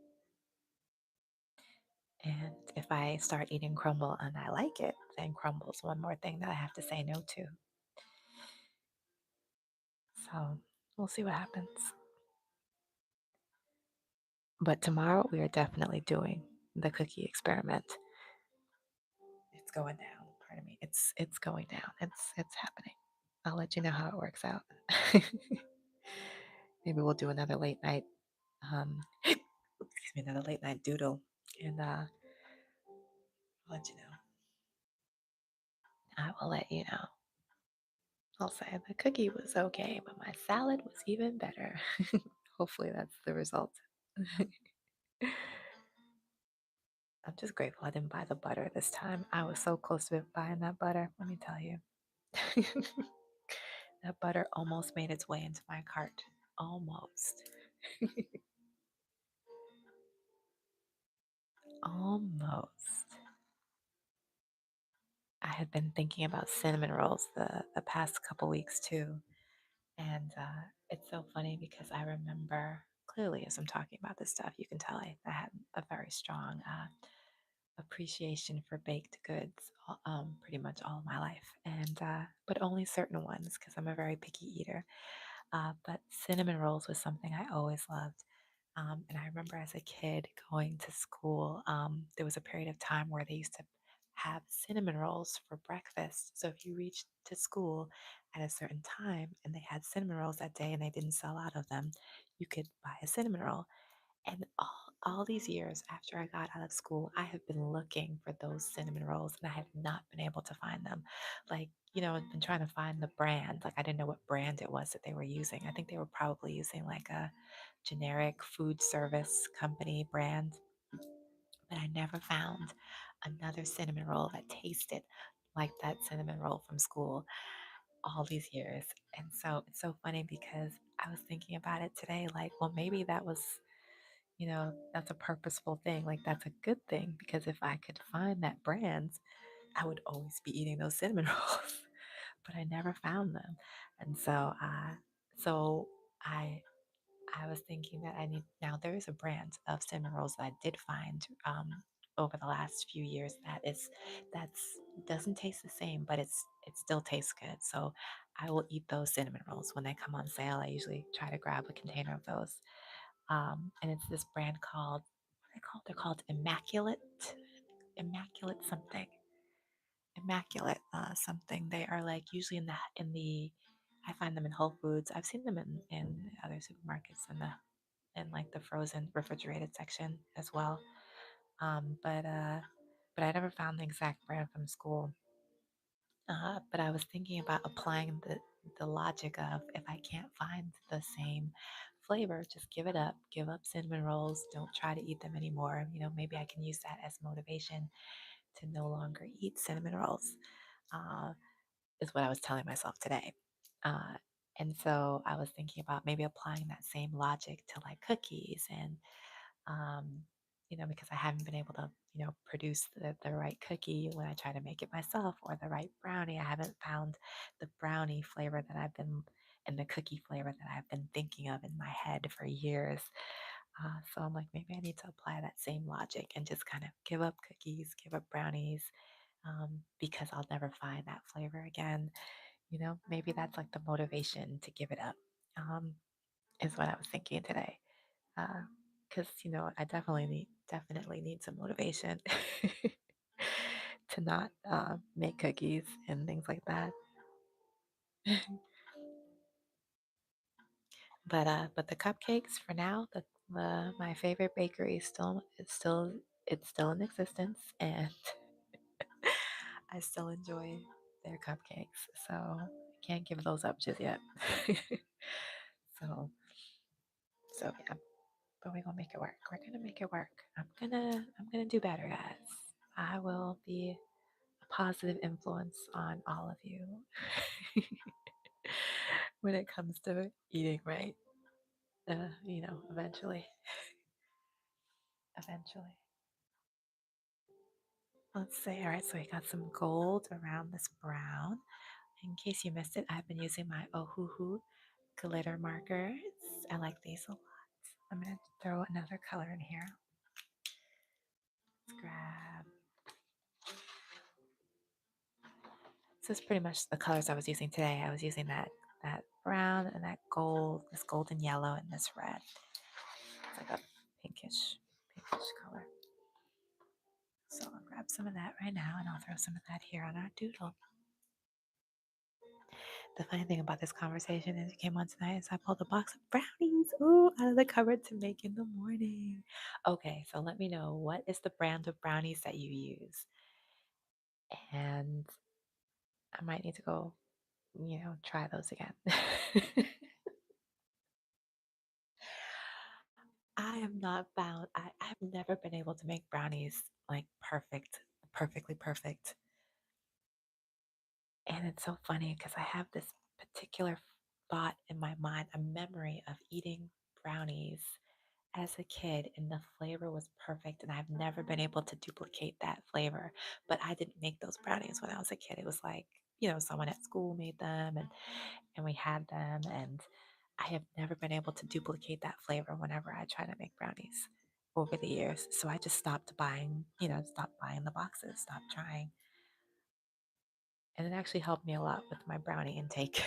And if I start eating crumble and I like it, then crumble's one more thing that I have to say no to. So we'll see what happens. But tomorrow we are definitely doing the cookie experiment. It's going down. Pardon me. It's going down. It's happening. I'll let you know how it works out. Maybe we'll do another late night excuse me, another late night doodle, and I'll let you know. I will let you know. I'll say the cookie was okay, but my salad was even better. Hopefully that's the result. I'm just grateful I didn't buy the butter this time. I was so close to buying that butter, let me tell you. That butter almost made its way into my cart. Almost. Almost. I had been thinking about cinnamon rolls the past couple weeks too. And it's so funny because I remember clearly as I'm talking about this stuff, you can tell I had a very strong appreciation for baked goods pretty much all of my life, and but only certain ones because I'm a very picky eater. But cinnamon rolls was something I always loved. And I remember as a kid going to school, there was a period of time where they used to have cinnamon rolls for breakfast. So if you reached to school at a certain time and they had cinnamon rolls that day and they didn't sell out of them, you could buy a cinnamon roll. And all these years after I got out of school, I have been looking for those cinnamon rolls and I have not been able to find them. Like, you know, and trying to find the brand. Like, I didn't know what brand it was that they were using. I think they were probably using like a generic food service company brand, but I never found another cinnamon roll that tasted like that cinnamon roll from school all these years. And so it's so funny because I was thinking about it today, like, well, maybe that was, you know, that's a purposeful thing. Like, that's a good thing because if I could find that brand, I would always be eating those cinnamon rolls, but I never found them. And so I I was thinking that I need now there is a brand of cinnamon rolls that I did find over the last few years that's doesn't taste the same, but it still tastes good. So I will eat those cinnamon rolls when they come on sale. I usually try to grab a container of those. And it's this brand called what are they called? They're called Immaculate something. Immaculate something. They are like usually in the I find them in Whole Foods. I've seen them in other supermarkets in like the frozen refrigerated section as well. Um, but uh, but I never found the exact brand from school. But I was thinking about applying the logic of if I can't find the same flavor, just give it up. Give up cinnamon rolls. Don't try to eat them anymore. You know, maybe I can use that as motivation to no longer eat cinnamon rolls. Uh, is what I was telling myself today. Uh, and so I was thinking about maybe applying that same logic to like cookies and um, you know, because I haven't been able to, you know, produce the right cookie when I try to make it myself or the right brownie. I haven't found the brownie flavor that I've been and the cookie flavor that I've been thinking of in my head for years. So I'm like, maybe I need to apply that same logic and just kind of give up cookies, give up brownies, because I'll never find that flavor again. You know, maybe that's like the motivation to give it up, is what I was thinking today. Because you know I definitely need some motivation to not make cookies and things like that. But the cupcakes for now, the my favorite bakery is still in existence, and I still enjoy their cupcakes. So I can't give those up just yet. so yeah, but we're gonna make it work. We're gonna make it work. I'm gonna do better, guys. I will be a positive influence on all of you. when it comes to eating right. Eventually. Eventually. Let's see. All right, so we got some gold around this brown. In case you missed it, I've been using my Ohuhu glitter markers. I like these a lot. I'm going to throw another color in here. Let's grab. So it's pretty much the colors I was using today. I was using that brown and that gold, this golden yellow and this red. It's like a pinkish color. So I'll grab some of that right now and I'll throw some of that here on our doodle. The funny thing about this conversation as you came on tonight is I pulled a box of brownies out of the cupboard to make in the morning. Okay, so let me know, what is the brand of brownies that you use? And I might need to go, try those again. I am not bound. I've never been able to make brownies like perfectly perfect. And it's so funny because I have this particular thought in my mind, a memory of eating brownies as a kid, and the flavor was perfect. And I've never been able to duplicate that flavor. But I didn't make those brownies when I was a kid. It was like, someone at school made them and we had them. And I have never been able to duplicate that flavor whenever I try to make brownies over the years. So I just stopped buying, stopped buying the boxes, stopped trying. And it actually helped me a lot with my brownie intake.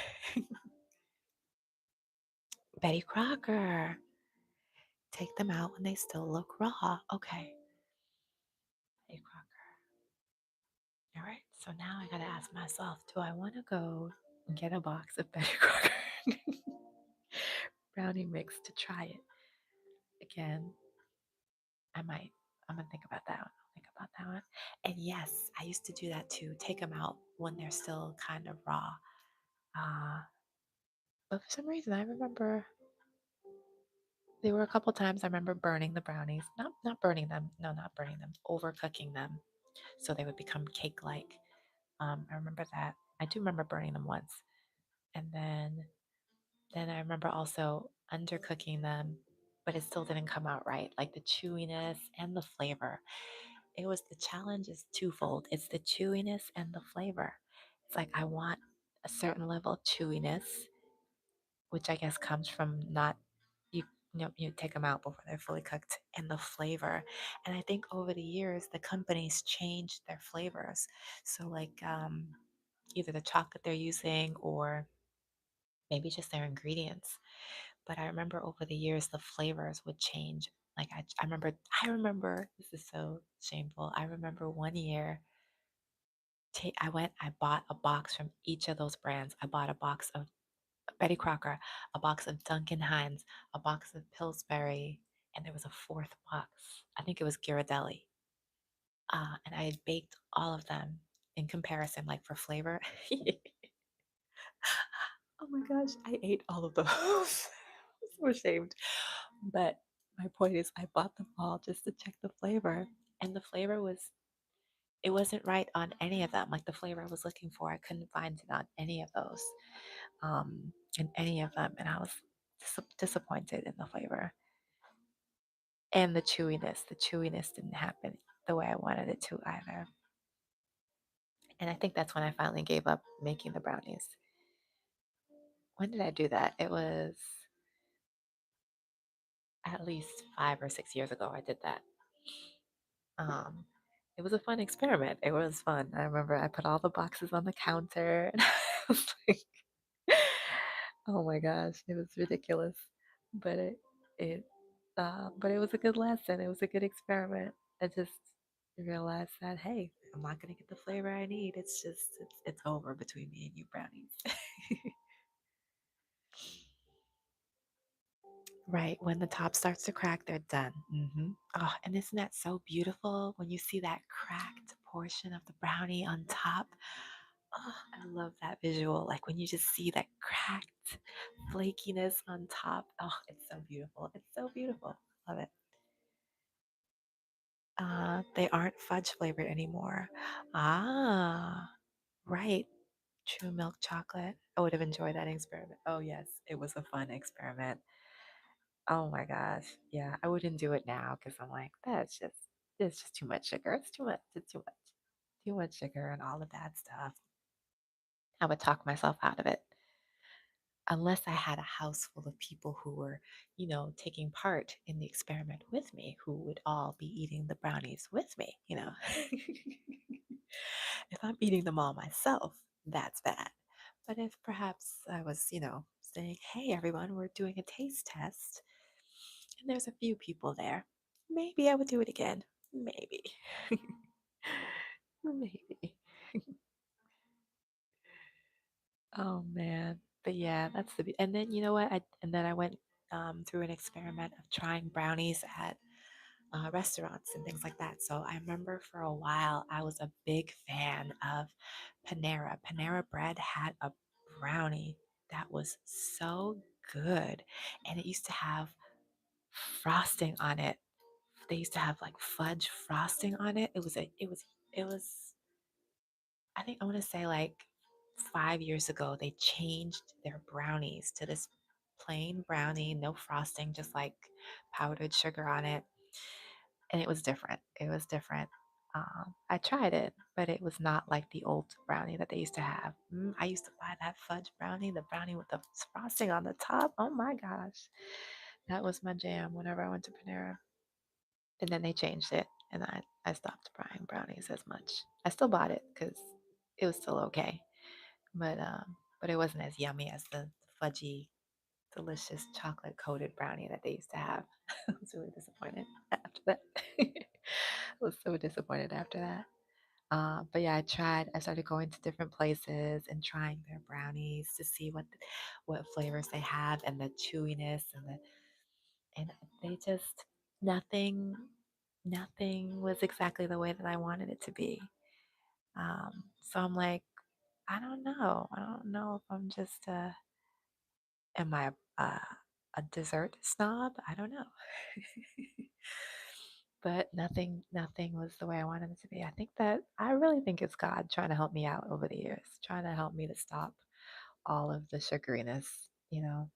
Betty Crocker. Take them out when they still look raw. Okay. Betty Crocker. All right. So now I got to ask myself, do I want to go and get a box of Betty Crocker brownie mix to try it again? I might. I'm going to think about that one. I'll think about that one. And yes, I used to do that too. Take them out when they're still kind of raw. Uh, but for some reason, I remember there were a couple times I remember burning the brownies. Not burning them. No, not burning them. Overcooking them so they would become cake-like. I remember that. I do remember burning them once, and then I remember also undercooking them, but it still didn't come out right. Like the chewiness and the flavor. The challenge is twofold. It's the chewiness and the flavor. It's like I want a certain level of chewiness, which I guess comes from not you you take them out before they're fully cooked, and the flavor. And I think over the years the companies changed their flavors. So like either the chocolate they're using or maybe just their ingredients. But I remember over the years the flavors would change. Like I remember this is so shameful. I remember one year I bought a box from each of those brands. I bought a box of Betty Crocker, a box of Duncan Hines, a box of Pillsbury, and there was a fourth box. I think it was Ghirardelli. And I had baked all of them in comparison, like for flavor. Oh my gosh, I ate all of those. I'm so ashamed. But my point is, I bought them all just to check the flavor. And the flavor it wasn't right on any of them. Like the flavor I was looking for, I couldn't find it on any of those, in any of them. And I was disappointed in the flavor and the chewiness. The chewiness didn't happen the way I wanted it to either. And I think that's when I finally gave up making the brownies. When did I do that? It was at least 5 or 6 years ago I did that. Um, it was a fun experiment. It was fun. I remember I put all the boxes on the counter and I was like, oh my gosh, it was ridiculous. But it was a good lesson. It was a good experiment. I just realized that, hey, I'm not gonna get the flavor I need. It's over between me and you brownies. Right, when the top starts to crack, they're done. Oh, and isn't that so beautiful when you see that cracked portion of the brownie on top? Oh, I love that visual. Like when you just see that cracked flakiness on top. Oh, it's so beautiful. It's so beautiful. Love it. They aren't fudge flavored anymore. Ah, right. True milk chocolate. I would have enjoyed that experiment. Oh yes, it was a fun experiment. Oh my gosh. Yeah, I wouldn't do it now because I'm like, it's just too much sugar. It's too much. It's too much. Too much sugar and all the bad stuff. I would talk myself out of it. Unless I had a house full of people who were, taking part in the experiment with me, who would all be eating the brownies with me, If I'm eating them all myself, that's bad. But if perhaps I was, saying, hey, everyone, we're doing a taste test, and there's a few people there, maybe I would do it again. Maybe. Maybe. Oh man. But yeah, that's and then you know what? And then I went through an experiment of trying brownies at restaurants and things like that. So I remember for a while I was a big fan of Panera. Panera Bread had a brownie that was so good, and it used to have frosting on it. They used to have like fudge frosting on it. It was. I think I want to say like 5 years ago they changed their brownies to this plain brownie, no frosting, just like powdered sugar on it, and it was different. It was different. I tried it, but it was not like the old brownie that they used to have. I used to buy that fudge brownie, the brownie with the frosting on the top. Oh my gosh, that was my jam whenever I went to Panera. And then they changed it, and I stopped buying brownies as much. I still bought it because it was still okay, but it wasn't as yummy as the fudgy, delicious chocolate coated brownie that they used to have. I was really disappointed after that. I was so disappointed after that. But yeah, I started going to different places and trying their brownies to see what flavors they have and the chewiness and they just nothing nothing was exactly the way that I wanted it to be. So I'm like, I don't know. I don't know if I'm just am I a dessert snob? I don't know. But nothing was the way I wanted it to be. I really think it's God trying to help me out over the years, trying to help me to stop all of the sugariness,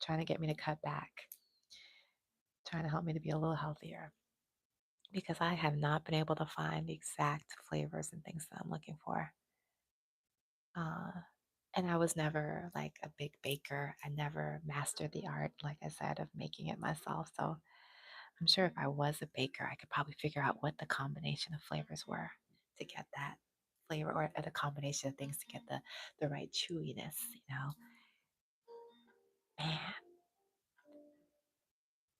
trying to get me to cut back, trying to help me to be a little healthier because I have not been able to find the exact flavors and things that I'm looking for. Uh, and I was never like a big baker. I never mastered the art, like I said, of making it myself. So I'm sure if I was a baker, I could probably figure out what the combination of flavors were to get that flavor, or the combination of things to get the right chewiness. Man,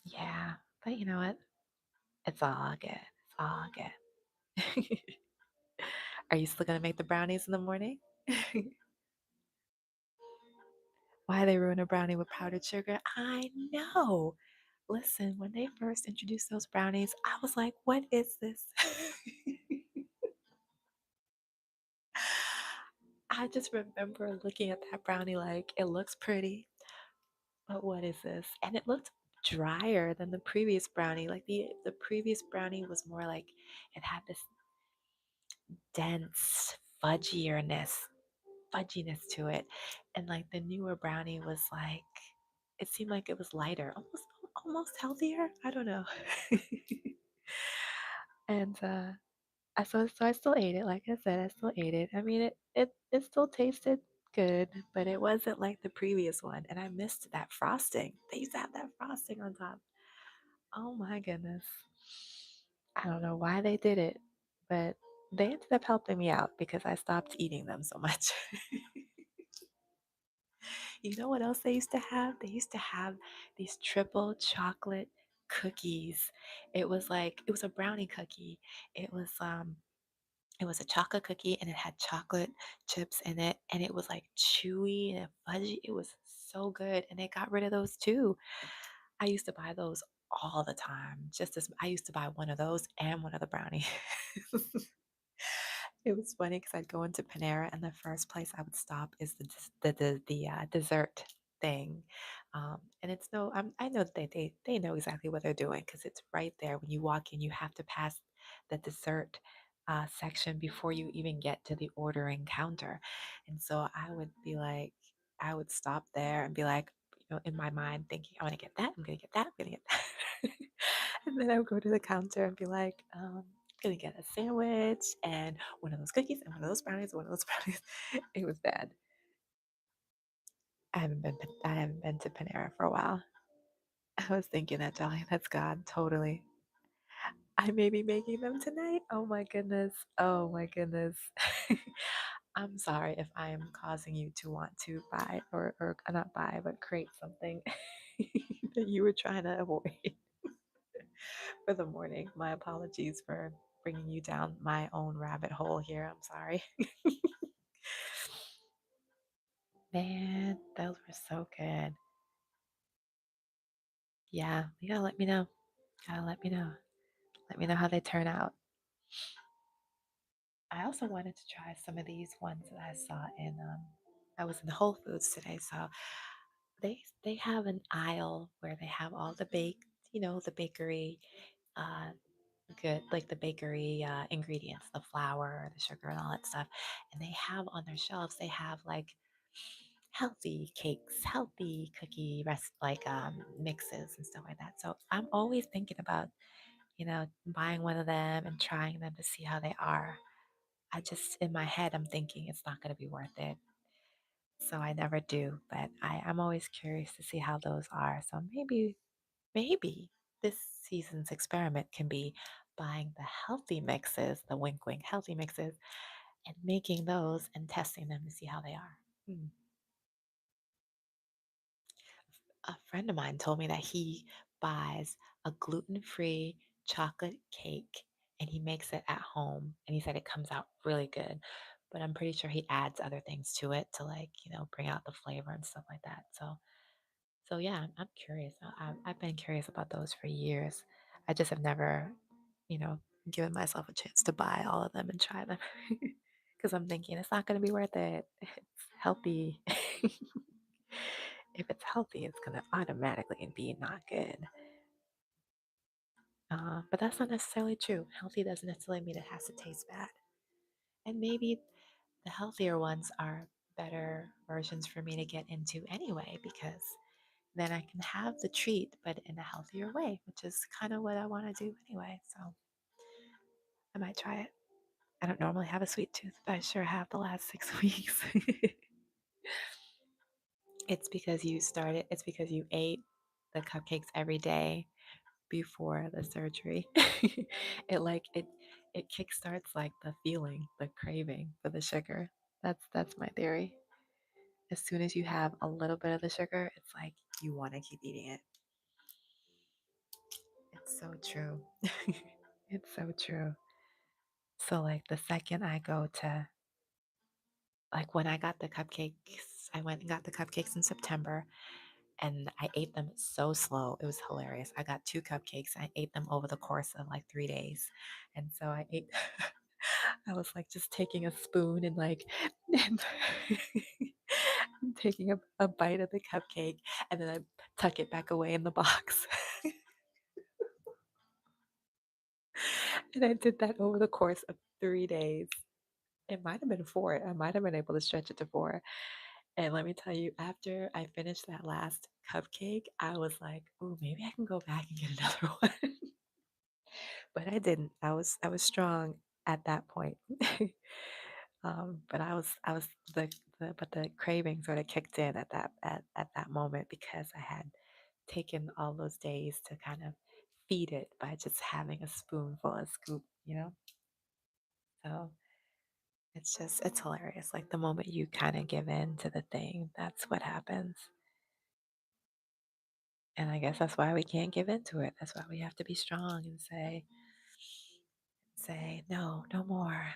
yeah. But you know what? It's all good. It's all good. Are you still gonna make the brownies in the morning? Why they ruin a brownie with powdered sugar? I know. Listen, when they first introduced those brownies, I was like, what is this? I just remember looking at that brownie like, it looks pretty, but what is this? And it looked drier than the previous brownie. Like the previous brownie was more like it had this dense fudginess to it. And like the newer brownie was like it seemed like it was lighter, almost healthier. I don't know. And so I still ate it. Like I said, I still ate it. I mean, it still tasted good, but it wasn't like the previous one. And I missed that frosting. They used to have that frosting on top. Oh my goodness. I don't know why they did it, but they ended up helping me out because I stopped eating them so much. You know what else they used to have? They used to have these triple chocolate cookies. It was a brownie cookie. It was um it was a chocolate cookie and it had chocolate chips in it and it was like chewy and fudgy. It was so good and they got rid of those too. I used to buy those all the time. Just as I used to buy one of those and one of the brownie. It was funny because I'd go into Panera and the first place I would stop is the dessert thing, and it's no I know that they know exactly what they're doing because it's right there when you walk in. You have to pass the dessert section before you even get to the ordering counter. And so I would be like, I would stop there and be like, in my mind thinking, I want to get that, I'm going to get that, I'm going to get that. And then I would go to the counter and be like, going to get a sandwich and one of those cookies and one of those brownies, one of those brownies. It was bad. I haven't been to Panera for a while. I was thinking that, Jolly, that's God, totally. I may be making them tonight. Oh my goodness. Oh my goodness. I'm sorry if I am causing you to want to buy or not buy, but create something that you were trying to avoid for the morning. My apologies for bringing you down my own rabbit hole here. I'm sorry. Man, those were so good. Yeah, you gotta let me know. Gotta let me know. Let me know how they turn out. I also wanted to try some of these ones that I saw in I was in Whole Foods today, so they have an aisle where they have all the the bakery uh good like the bakery ingredients, the flour, the sugar and all that stuff. And they have on their shelves, they have like healthy cakes, healthy cookie rest like mixes and stuff like that. So I'm always thinking about, buying one of them and trying them to see how they are. I just, in my head, I'm thinking it's not going to be worth it. So I never do, but I'm always curious to see how those are. So maybe this season's experiment can be buying the healthy mixes, the wink wink healthy mixes, and making those and testing them to see how they are. Hmm. A friend of mine told me that he buys a gluten-free chocolate cake and he makes it at home, and he said it comes out really good. But I'm pretty sure he adds other things to it to, like, bring out the flavor and stuff like that. So yeah, I'm curious. I've been curious about those for years. I just have never, you know given myself a chance to buy all of them and try them because I'm thinking it's not going to be worth it. It's healthy. If it's healthy, it's going to automatically be not good. But that's not necessarily true. Healthy doesn't necessarily mean it has to taste bad. And maybe the healthier ones are better versions for me to get into anyway, because then I can have the treat, but in a healthier way, which is kind of what I want to do anyway. So I might try it. I don't normally have a sweet tooth, but I sure have the last 6 weeks. It's because you ate the cupcakes every day before the surgery. It kickstarts like the feeling, the craving for the sugar. That's my theory. As soon as you have a little bit of the sugar, it's like you want to keep eating it. It's so true. It's so true. So like the second I go to like when I got the cupcakes, I went and got the cupcakes in September and I ate them so slow. It was hilarious. I got two cupcakes. I ate them over the course of like 3 days. And so I ate, I was like just taking a spoon and like and taking a bite of the cupcake and then I tuck it back away in the box. And I did that over the course of 3 days. It might have been four. I might have been able to stretch it to four. And let me tell you, after I finished that last cupcake, I was like, "Ooh, maybe I can go back and get another one." But I didn't. I was strong at that point. But I was the craving sort of kicked in at that moment because I had taken all those days to kind of feed it by just having a spoonful, a scoop. So it's hilarious. Like the moment you kind of give in to the thing, that's what happens. And I guess that's why we can't give into it. That's why we have to be strong and say no, no more,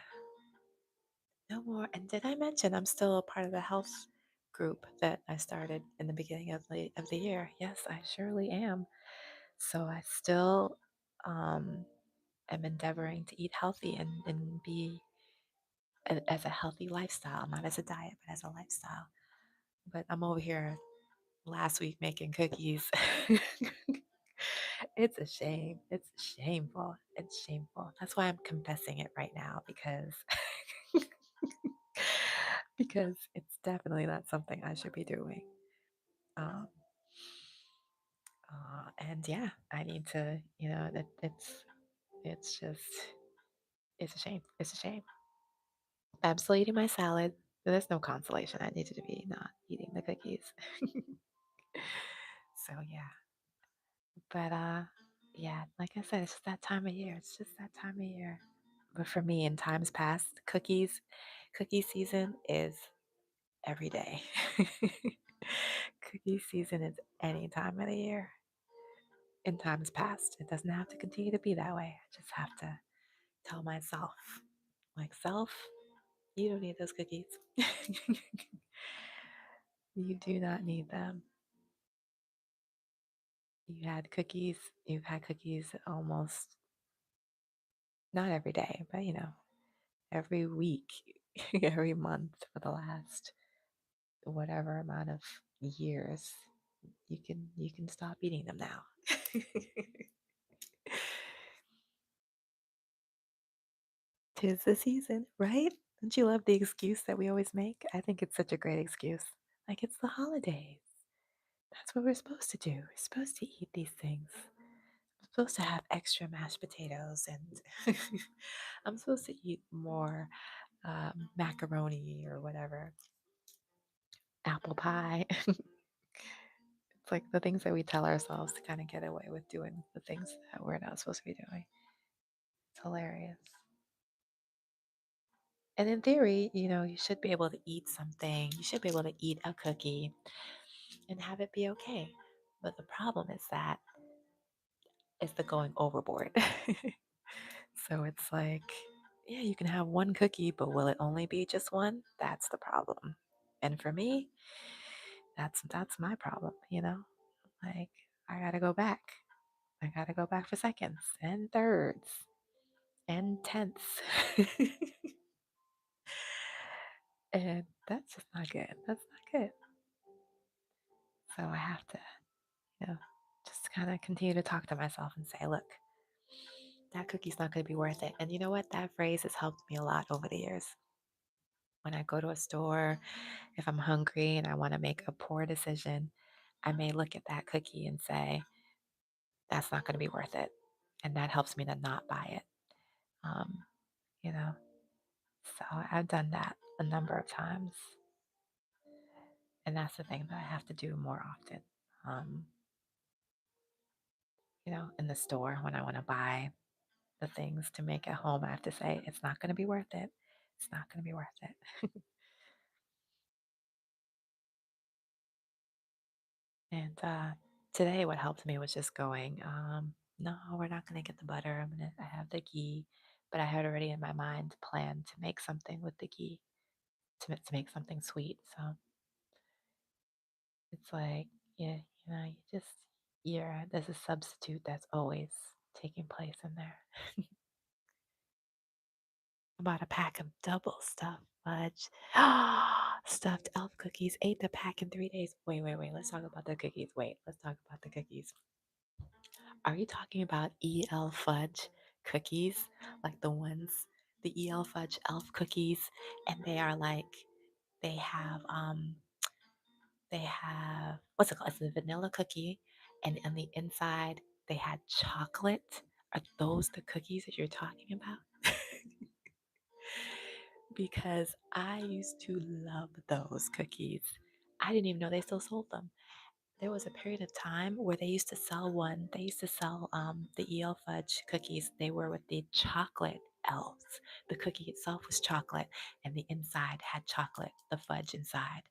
no more. And did I mention I'm still a part of the health group that I started in the beginning of the year? Yes, I surely am. So I still um, am endeavoring to eat healthy and be as a healthy lifestyle, not as a diet, but as a lifestyle. But I'm over here last week making cookies It's a shame. It's shameful. It's shameful. That's why I'm confessing it right now because because it's definitely not something I should be doing. Um, and yeah, I need to, it's just, it's a shame. It's a shame. I'm still eating my salad. There's no consolation. I needed to be not eating the cookies. So yeah, but yeah, like I said, it's just that time of year. It's just that time of year. But for me, in times past, cookie season is every day. Cookie season is any time of the year. In times past, it doesn't have to continue to be that way. I just have to tell myself, like, self, you don't need those cookies. You do not need them. You had cookies, you've had cookies almost not every day, but every week, every month for the last whatever amount of years. You can stop eating them now. Tis the season, right? Don't you love the excuse that we always make? I think it's such a great excuse. Like, it's the holidays. That's what we're supposed to do. We're supposed to eat these things. I'm supposed to have extra mashed potatoes, and I'm supposed to eat more macaroni or whatever, apple pie. It's like the things that we tell ourselves to kind of get away with doing the things that we're not supposed to be doing. It's hilarious. And in theory, you should be able to eat something. You should be able to eat a cookie and have it be okay. But the problem is the going overboard. So it's like, yeah, you can have one cookie, but will it only be just one? That's the problem. And for me, that's my problem. Like, I gotta go back. I gotta go back for seconds and thirds and tenths. And that's just not good. That's not good. So I have to, you know, just kind of continue to talk to myself and say, look, that cookie's not going to be worth it. And you know what? That phrase has helped me a lot over the years. When I go to a store, if I'm hungry and I want to make a poor decision, I may look at that cookie and say, that's not going to be worth it. And that helps me to not buy it. Um, you know, so I've done that a number of times. And that's the thing that I have to do more often. Um, in the store when I want to buy the things to make at home, I have to say, it's not going to be worth it. It's not going to be worth it. And today, what helped me was just going, no, we're not going to get the butter. I have the ghee, but I had already in my mind planned to make something with the ghee, to make something sweet. So it's like, yeah, you just, yeah, there's a substitute that's always taking place in there. About a pack of double stuffed fudge. Stuffed elf cookies. Ate the pack in 3 days. Wait. Let's talk about the cookies. Wait, let's talk about the cookies. Are you talking about EL fudge cookies? Like the EL fudge elf cookies? And they are like, they have, what's it called? It's a vanilla cookie. And on the inside, they had chocolate. Are those the cookies that you're talking about? Because I used to love those cookies. I didn't even know they still sold them. There was a period of time where they used to sell one. They used to sell the EL fudge cookies. They were with the chocolate elves. The cookie itself was chocolate, and the inside had chocolate, the fudge inside.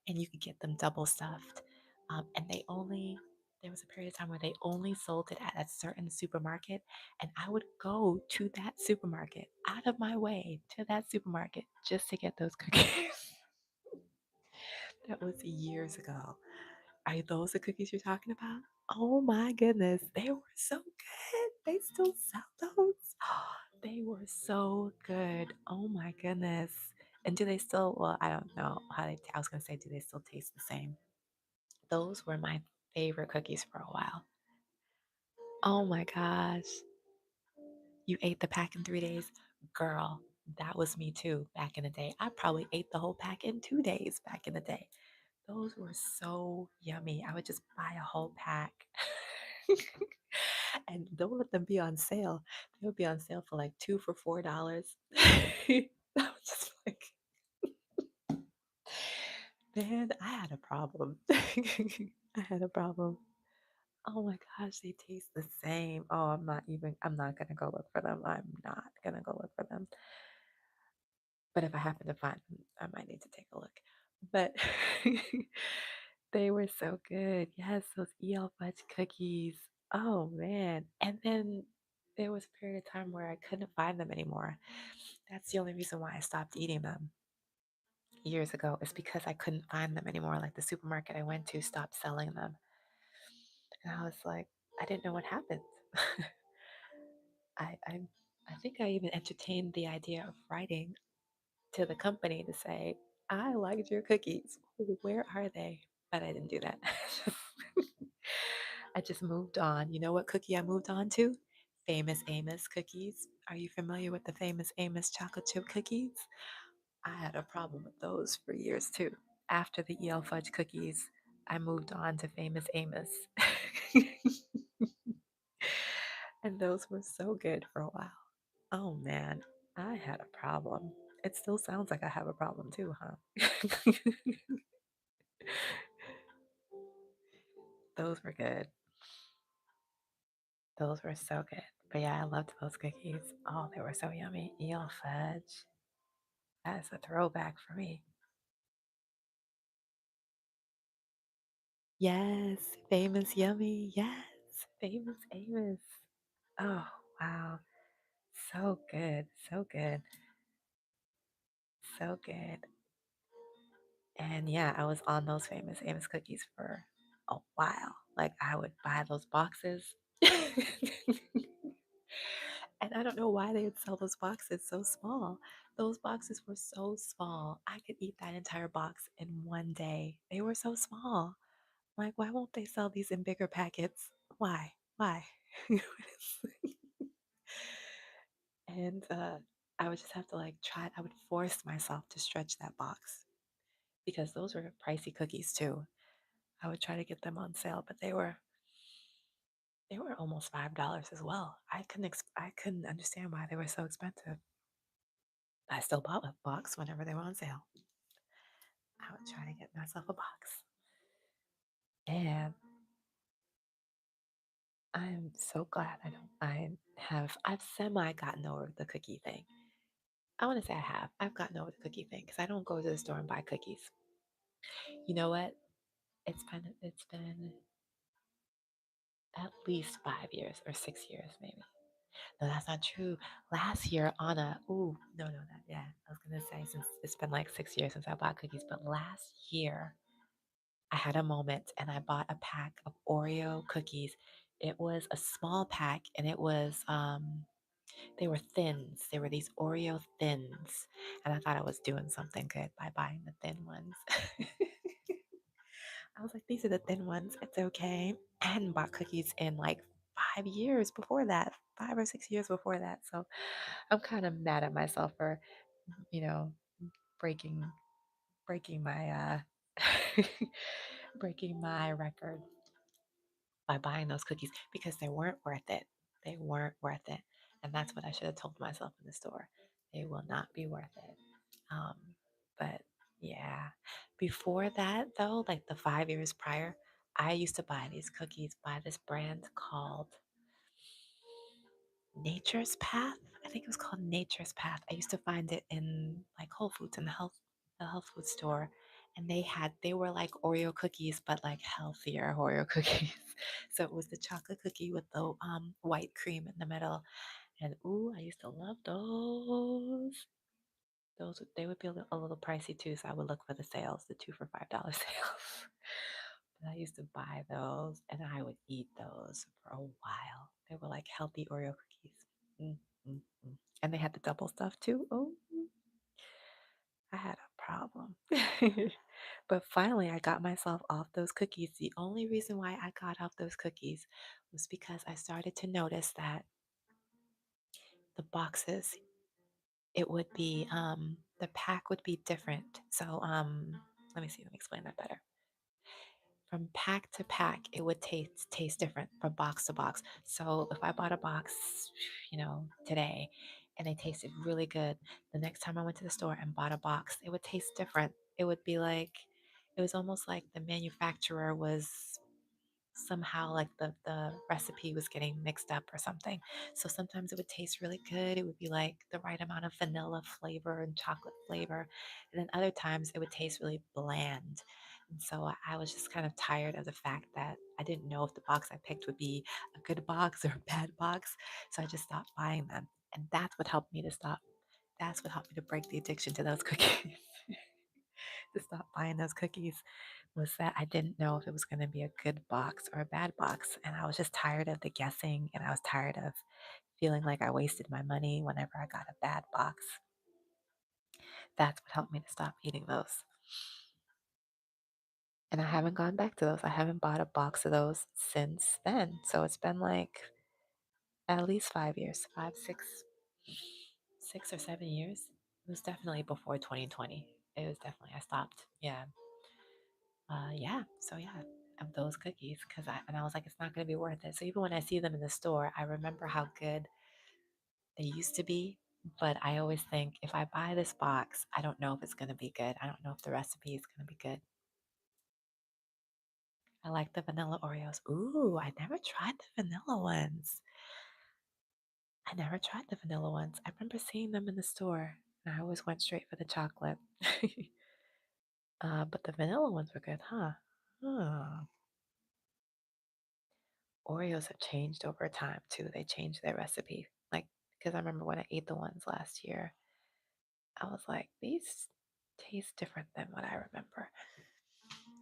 And you could get them double stuffed. And there was a period of time where they only sold it at a certain supermarket. And I would go to that supermarket, out of my way to that supermarket, just to get those cookies. That was years ago. Are those the cookies you're talking about? Oh my goodness. They were so good. They still sell those. They were so good. Oh my goodness. And do they still, well, I don't know how I was going to say, do they still taste the same? Those were my favorite cookies for a while. Oh my gosh. You ate the pack in 3 days? Girl, that was me too back in the day. I probably ate the whole pack in 2 days back in the day. Those were so yummy. I would just buy a whole pack. And don't let them be on sale. They would be on sale for like two for $4. I was just like, man, I had a problem. I had a problem. Oh my gosh, they taste the same. Oh, I'm not gonna go look for them. I'm not gonna go look for them. But if I happen to find them, I might need to take a look. But they were so good. Yes, those EL fudge cookies. Oh man. And then there was a period of time where I couldn't find them anymore. That's the only reason why I stopped eating them years ago, is because I couldn't find them anymore. Like the supermarket I went to stopped selling them. And I was like, I didn't know what happened. I, I I think I even entertained the idea of writing to the company to say, I liked your cookies. Where are they? But I didn't do that. I just moved on. You know what cookie I moved on to? Famous Amos cookies. Are you familiar with the Famous Amos chocolate chip cookies? I had a problem with those for years too. After the EL fudge cookies, I moved on to Famous Amos. And those were so good for a while. Oh man, I had a problem. It still sounds like I have a problem too, huh? Those were good. Those were so good. But yeah, I loved those cookies. Oh, they were so yummy. Eel fudge. That's a throwback for me. Yes, famous yummy. Yes, famous Amos. Oh, wow. So good. So good. So good. And yeah, I was on those famous Amos cookies for a while. Like I would buy those boxes. And I don't know why they would sell those boxes so small. Those boxes were so small. I could eat that entire box in one day. They were so small. Like, why won't they sell these in bigger packets? Why? Why? And I would just have to like try. I would force myself to stretch that box because those were pricey cookies too. I would try to get them on sale, but they were almost $5 as well. I couldn't understand why they were so expensive. I still bought a box whenever they were on sale. I would try to get myself a box. And I'm so glad I've semi gotten over the cookie thing. I want to say I have. I've gotten over the cookie thing because I don't go to the store and buy cookies. You know what? It's been at least 5 years or 6 years maybe. No, that's not true. Last year, Anna, ooh, no, that, yeah, I was gonna say since it's been like 6 years since I bought cookies, but last year I had a moment and I bought a pack of Oreo cookies. It was a small pack and they were thins. They were these Oreo thins. And I thought I was doing something good by buying the thin ones. I was like, these are the thin ones. It's okay. I hadn't bought cookies in like 5 years before that, 5 or 6 years before that. So I'm kind of mad at myself for, you know, breaking breaking my breaking my record by buying those cookies because they weren't worth it. They weren't worth it. And that's what I should have told myself in the store. They will not be worth it. Um, but yeah, before that, though, like the 5 years prior, I used to buy these cookies by this brand called Nature's Path. I think it was called Nature's Path. I used to find it in like Whole Foods in the health food store, and they were like Oreo cookies, but like healthier Oreo cookies. So it was the chocolate cookie with the white cream in the middle, and ooh, I used to love those. They would be a little pricey too, so I would look for the sales, the two for $5 sales. But I used to buy those, and I would eat those for a while. They were like healthy Oreo cookies. Mm, mm, mm. And they had the double stuff too. Oh, I had a problem. But finally, I got myself off those cookies. The only reason why I got off those cookies was because I started to notice that the boxes, it would be, the pack would be different. So, let me see, let me explain that better. From pack to pack, it would taste different from box to box. So if I bought a box, today, and they tasted really good, the next time I went to the store and bought a box, it would taste different. It would be like it was almost like the manufacturer was somehow like the recipe was getting mixed up or something. So sometimes it would taste really good. It would be like the right amount of vanilla flavor and chocolate flavor. And then other times it would taste really bland. And so I was just kind of tired of the fact that I didn't know if the box I picked would be a good box or a bad box. So I just stopped buying them. And that's what helped me to stop. That's what helped me to break the addiction to those cookies. To stop buying those cookies was that I didn't know if it was going to be a good box or a bad box. And I was just tired of the guessing, and I was tired of feeling like I wasted my money whenever I got a bad box. That's what helped me to stop eating those. And I haven't gone back to those. I haven't bought a box of those since then. So it's been like at least 5 years, 6 or 7 years. It was definitely before 2020. It was definitely, I stopped. Yeah. Yeah. So yeah, of those cookies, and I was like, it's not going to be worth it. So even when I see them in the store, I remember how good they used to be. But I always think if I buy this box, I don't know if it's going to be good. I don't know if the recipe is going to be good. I like the vanilla Oreos. Ooh, I never tried the vanilla ones. I never tried the vanilla ones. I remember seeing them in the store, and I always went straight for the chocolate. But the vanilla ones were good, huh? Huh. Oreos have changed over time too. They changed their recipe. Like, because I remember when I ate the ones last year, I was like, these taste different than what I remember.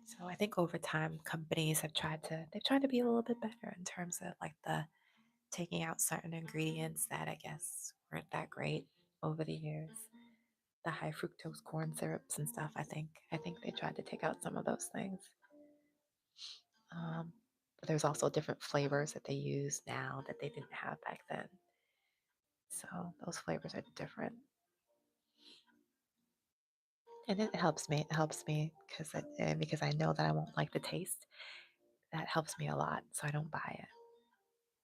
So I think over time, companies they've tried to be a little bit better in terms of like the taking out certain ingredients that I guess weren't that great over the years. The high fructose corn syrups and stuff. I think they tried to take out some of those things. But there's also different flavors that they use now that they didn't have back then. So those flavors are different. And it helps me. It helps me because I know that I won't like the taste. That helps me a lot, so I don't buy it.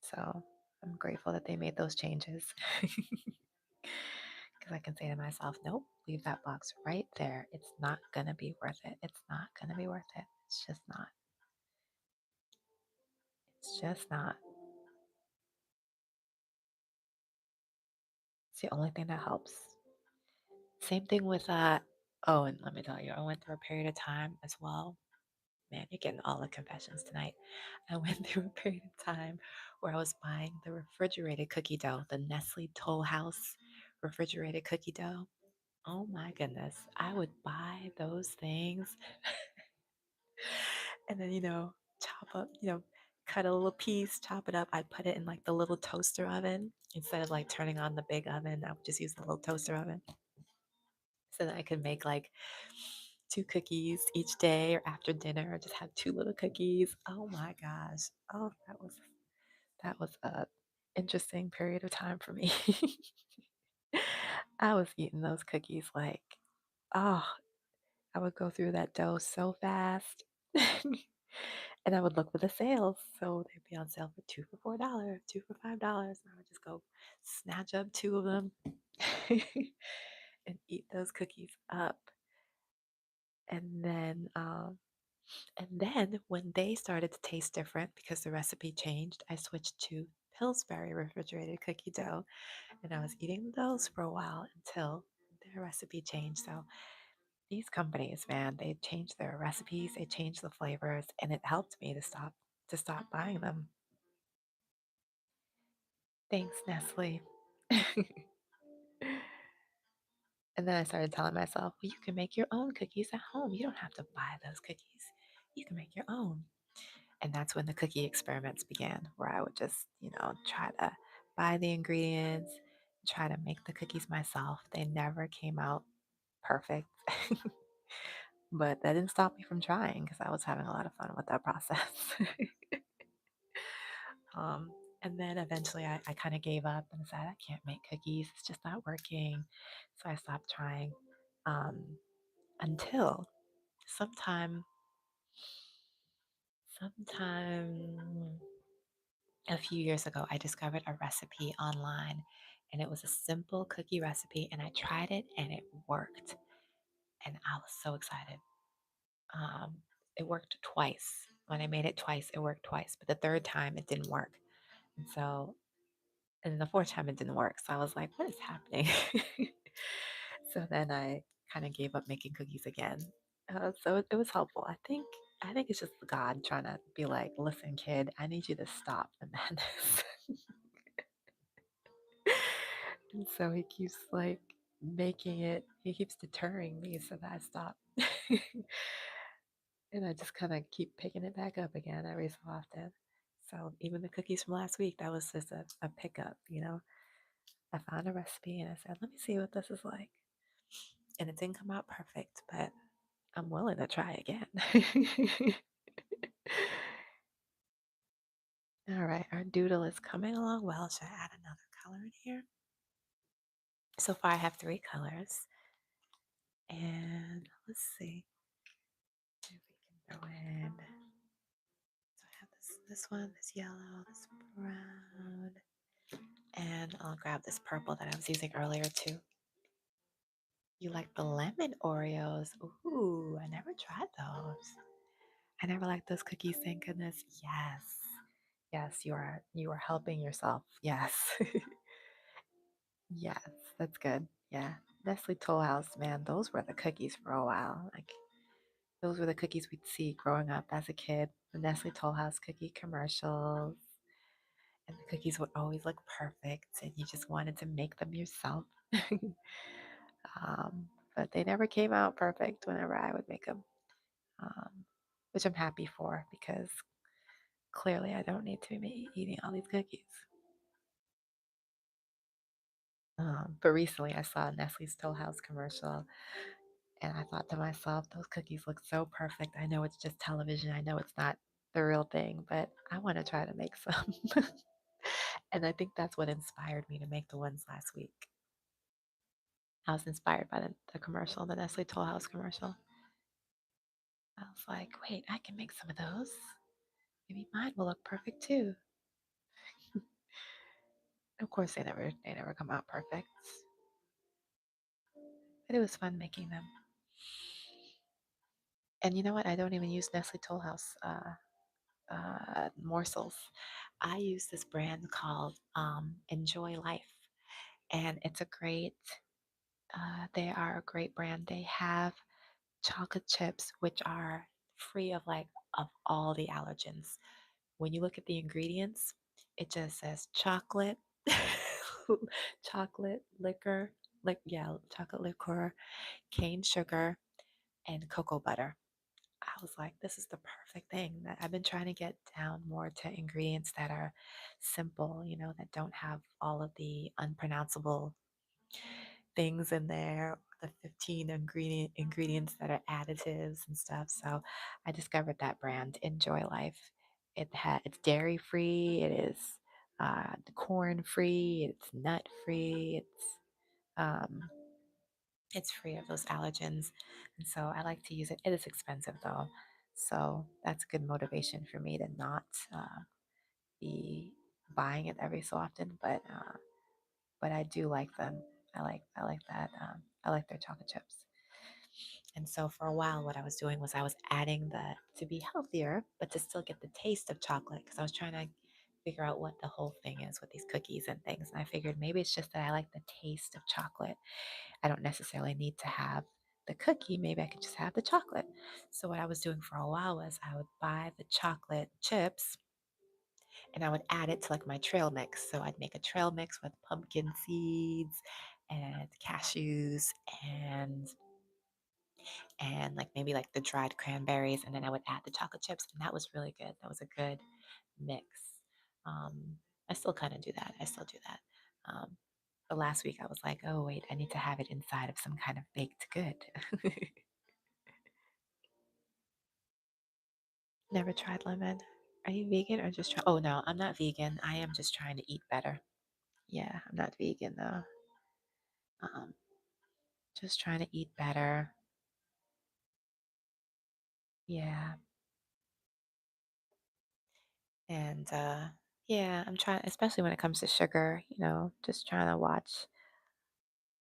So I'm grateful that they made those changes because I can say to myself, nope, leave that box right there. It's not gonna be worth it. It's not gonna be worth it. It's just not. It's just not. It's the only thing that helps. Same thing with oh, and let me tell you, I went through a period of time as well. Man, you're getting all the confessions tonight. I went through a period of time where I was buying the refrigerated cookie dough, the Nestle Toll House refrigerated cookie dough. Oh my goodness. I would buy those things and then, chop up, cut a little piece, chop it up. I'd put it in like the little toaster oven instead of like turning on the big oven. I would just use the little toaster oven so that I could make like two cookies each day or after dinner, or just have two little cookies. Oh my gosh. Oh, that was a interesting period of time for me. I was eating those cookies like, oh, I would go through that dough so fast. And I would look for the sales. So they'd be on sale for two for $4, two for $5. And I would just go snatch up two of them and eat those cookies up. And then when they started to taste different because the recipe changed, I switched to Pillsbury refrigerated cookie dough. And I was eating those for a while until their recipe changed. So these companies, man, they change their recipes, they change the flavors, and it helped me to stop buying them. Thanks, Nestle. And then I started telling myself, well, you can make your own cookies at home. You don't have to buy those cookies. You can make your own. And that's when the cookie experiments began, where I would just, try to buy the ingredients, try to make the cookies myself. They never came out perfect. But that didn't stop me from trying because I was having a lot of fun with that process. um, and then eventually I kind of gave up and said, I can't make cookies. It's just not working. So I stopped trying um, until sometime, sometime a few years ago, I discovered a recipe online and it was a simple cookie recipe. And I tried it and it worked. And I was so excited. Um, it worked twice. When I made it twice, it worked twice. But the third time, it didn't work. And so, and then the fourth time, it didn't work. So I was like, what is happening? So then I kind of gave up making cookies again. So it was helpful. I think it's just God trying to be like, listen, kid, I need you to stop the madness. And so he keeps like making it, he keeps deterring me so that I stop. And I just kind of keep picking it back up again every so often. So even the cookies from last week, that was just a pickup, you know. I found a recipe and I said, let me see what this is like. And it didn't come out perfect, but I'm willing to try again. All right, our doodle is coming along well. Should I add another color in here? So far, I have 3 colors. And let's see if we can throw in. So I have this one, this yellow, this brown, and I'll grab this purple that I was using earlier too. You like the lemon Oreos? Ooh, I never tried those. I never liked those cookies, thank goodness. Yes. Yes, you are helping yourself. Yes. Yes, that's good. Yeah. Nestle Toll House, man, those were the cookies for a while. Like those were the cookies we'd see growing up as a kid. The Nestle Toll House cookie commercials. And the cookies would always look perfect and you just wanted to make them yourself. um, but they never came out perfect whenever I would make them, which I'm happy for because clearly I don't need to be eating all these cookies. But recently I saw Nestle's Toll House commercial and I thought to myself, those cookies look so perfect. I know it's just television. I know it's not the real thing, but I want to try to make some. And I think that's what inspired me to make the ones last week. I was inspired by the commercial, the Nestle Toll House commercial. I was like, wait, I can make some of those. Maybe mine will look perfect too. Of course, they never come out perfect, but it was fun making them. And you know what? I don't even use Nestle Toll House morsels. I use this brand called Enjoy Life, and it's a great. They are a great brand. They have chocolate chips, which are free of all the allergens. When you look at the ingredients, it just says chocolate, chocolate liquor, chocolate liquor, cane sugar, and cocoa butter. I was like, this is the perfect thing. That I've been trying to get down more to ingredients that are simple, you know, that don't have all of the unpronounceable things in there, the 15 ingredients that are additives and stuff. So I discovered that brand, Enjoy Life. It's dairy free, it is corn free, it's nut free, um, it's free of those allergens. And so I like to use it. It is expensive though. So that's good motivation for me to not be buying it every so often. But I do like them. I like that. I like their chocolate chips. And so for a while, what I was doing was I was adding the to be healthier, but to still get the taste of chocolate because I was trying to figure out what the whole thing is with these cookies and things. And I figured maybe it's just that I like the taste of chocolate. I don't necessarily need to have the cookie. Maybe I could just have the chocolate. So what I was doing for a while was I would buy the chocolate chips and I would add it to like my trail mix. So I'd make a trail mix with pumpkin seeds and cashews and like maybe like the dried cranberries, and then I would add the chocolate chips, and that was really good. That was a good mix. Um, I still kind of do that. I still do that. But last week I was like, oh wait, I need to have it inside of some kind of baked good. Never tried lemon. Are you vegan or just try? Oh no, I'm not vegan. I am just trying to eat better. Yeah, I'm not vegan though. Um, just trying to eat better. Yeah, and yeah, I'm trying, especially when it comes to sugar. Just trying to watch.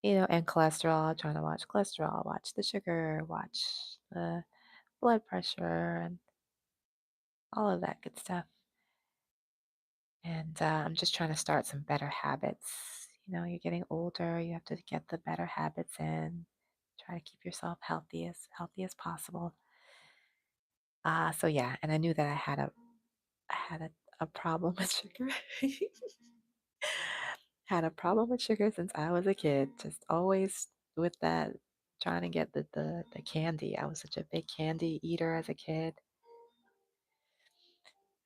And cholesterol. Trying to watch cholesterol, watch the sugar, watch the blood pressure, and all of that good stuff. And I'm just trying to start some better habits. You're getting older, you have to get the better habits in. Try to keep yourself healthy as possible. So yeah, and I knew that I had a problem with sugar. Had a problem with sugar since I was a kid. Just always with that, trying to get the candy. I was such a big candy eater as a kid.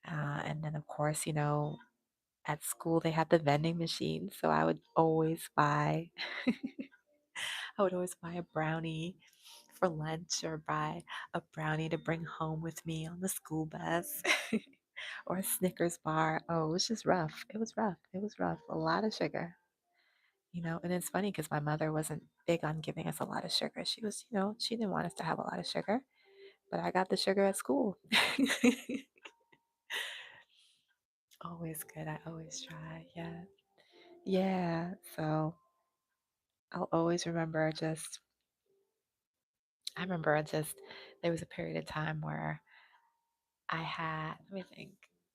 And then of course, at school they had the vending machine, so I would always buy a brownie for lunch or buy a brownie to bring home with me on the school bus or a Snickers bar. Oh, it was just rough. It was rough. It was rough. A lot of sugar. And it's funny because my mother wasn't big on giving us a lot of sugar. She didn't want us to have a lot of sugar, but I got the sugar at school. Always good. I always try. Yeah. Yeah. So I'll always remember I remember there was a period of time where let me think,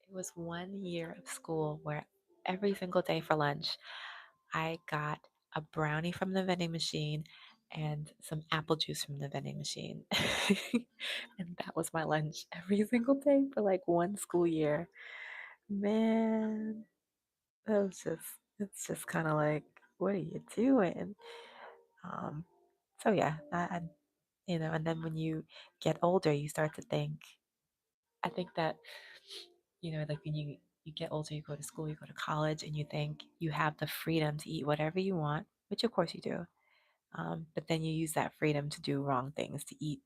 it was 1 year of school where every single day for lunch, I got a brownie from the vending machine and some apple juice from the vending machine. And that was my lunch every single day for like one school year. Man, it's just kind of like, what are you doing? Um, so yeah, and then when you get older, you start to think, I think that, like when you get older, you go to school, you go to college, and you think you have the freedom to eat whatever you want, which of course you do. But then you use that freedom to do wrong things, to eat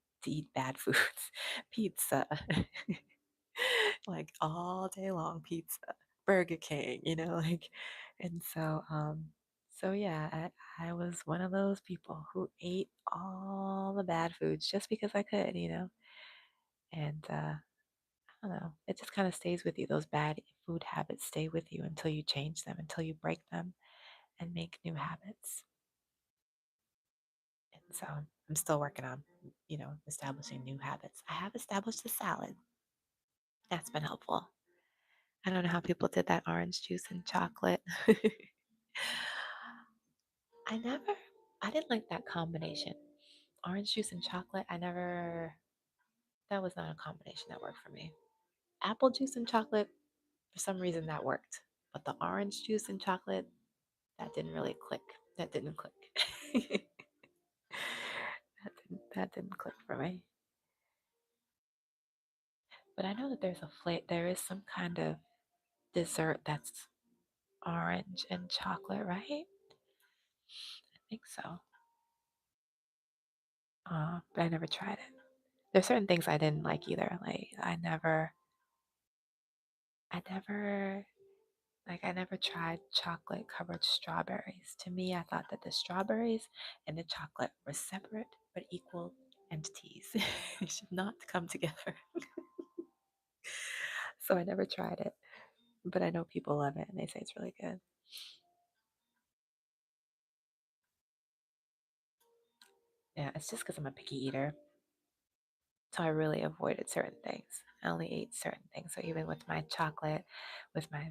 bad foods, pizza, like all day long pizza, Burger King, and so yeah, I was one of those people who ate all the bad foods just because I could. And I don't know, it just kind of stays with you. Those bad food habits stay with you until you change them, until you break them and make new habits. And so I'm still working on, establishing new habits. I have established the salad. That's been helpful. I don't know how people did that orange juice and chocolate. I never, I didn't like that combination. Orange juice and chocolate, that was not a combination that worked for me. Apple juice and chocolate, for some reason that worked. But the orange juice and chocolate, that didn't really click. That didn't click. that didn't click for me. But I know that there is some kind of dessert that's orange and chocolate, right? I think so. But I never tried it. There's certain things I didn't like either. Like I never tried chocolate covered strawberries. To me, I thought that the strawberries and the chocolate were separate but equal entities. They should not come together. So I never tried it, but I know people love it and they say it's really good. Yeah, it's just because I'm a picky eater. So I really avoided certain things. I only ate certain things. So even with my chocolate, with my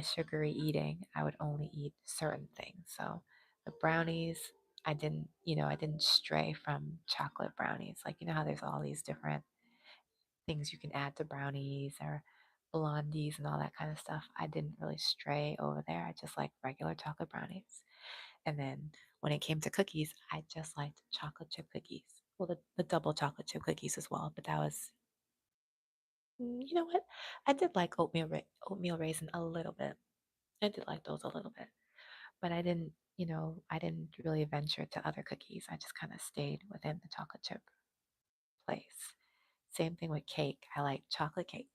sugary eating, I would only eat certain things. So the brownies, I didn't stray from chocolate brownies. Like how there's all these different things you can add to brownies or blondies and all that kind of stuff. I didn't really stray over there. I just like regular chocolate brownies. And then when it came to cookies, I just liked chocolate chip cookies. Well, the double chocolate chip cookies as well, but that was, you know what? I did like oatmeal raisin a little bit. I did like those a little bit, but I didn't really venture to other cookies. I just kind of stayed within the chocolate chip place. Same thing with cake. I like chocolate cake.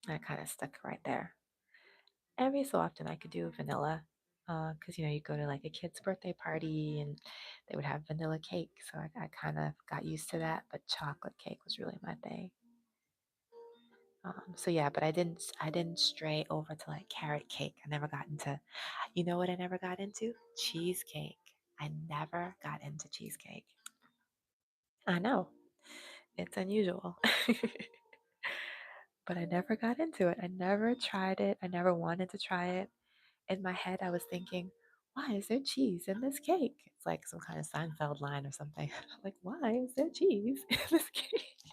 That kind of stuck right there. Every so often I could do vanilla because, you go to like a kid's birthday party and they would have vanilla cake. So I kind of got used to that. But chocolate cake was really my thing. So yeah, but I didn't stray over to like carrot cake. I never got into, you know what I never got into? Cheesecake. I never got into cheesecake. I know it's unusual, but I never got into it. I never tried it. I never wanted to try it. In my head, I was thinking, why is there cheese in this cake? It's like some kind of Seinfeld line or something. Like, why is there cheese in this cake?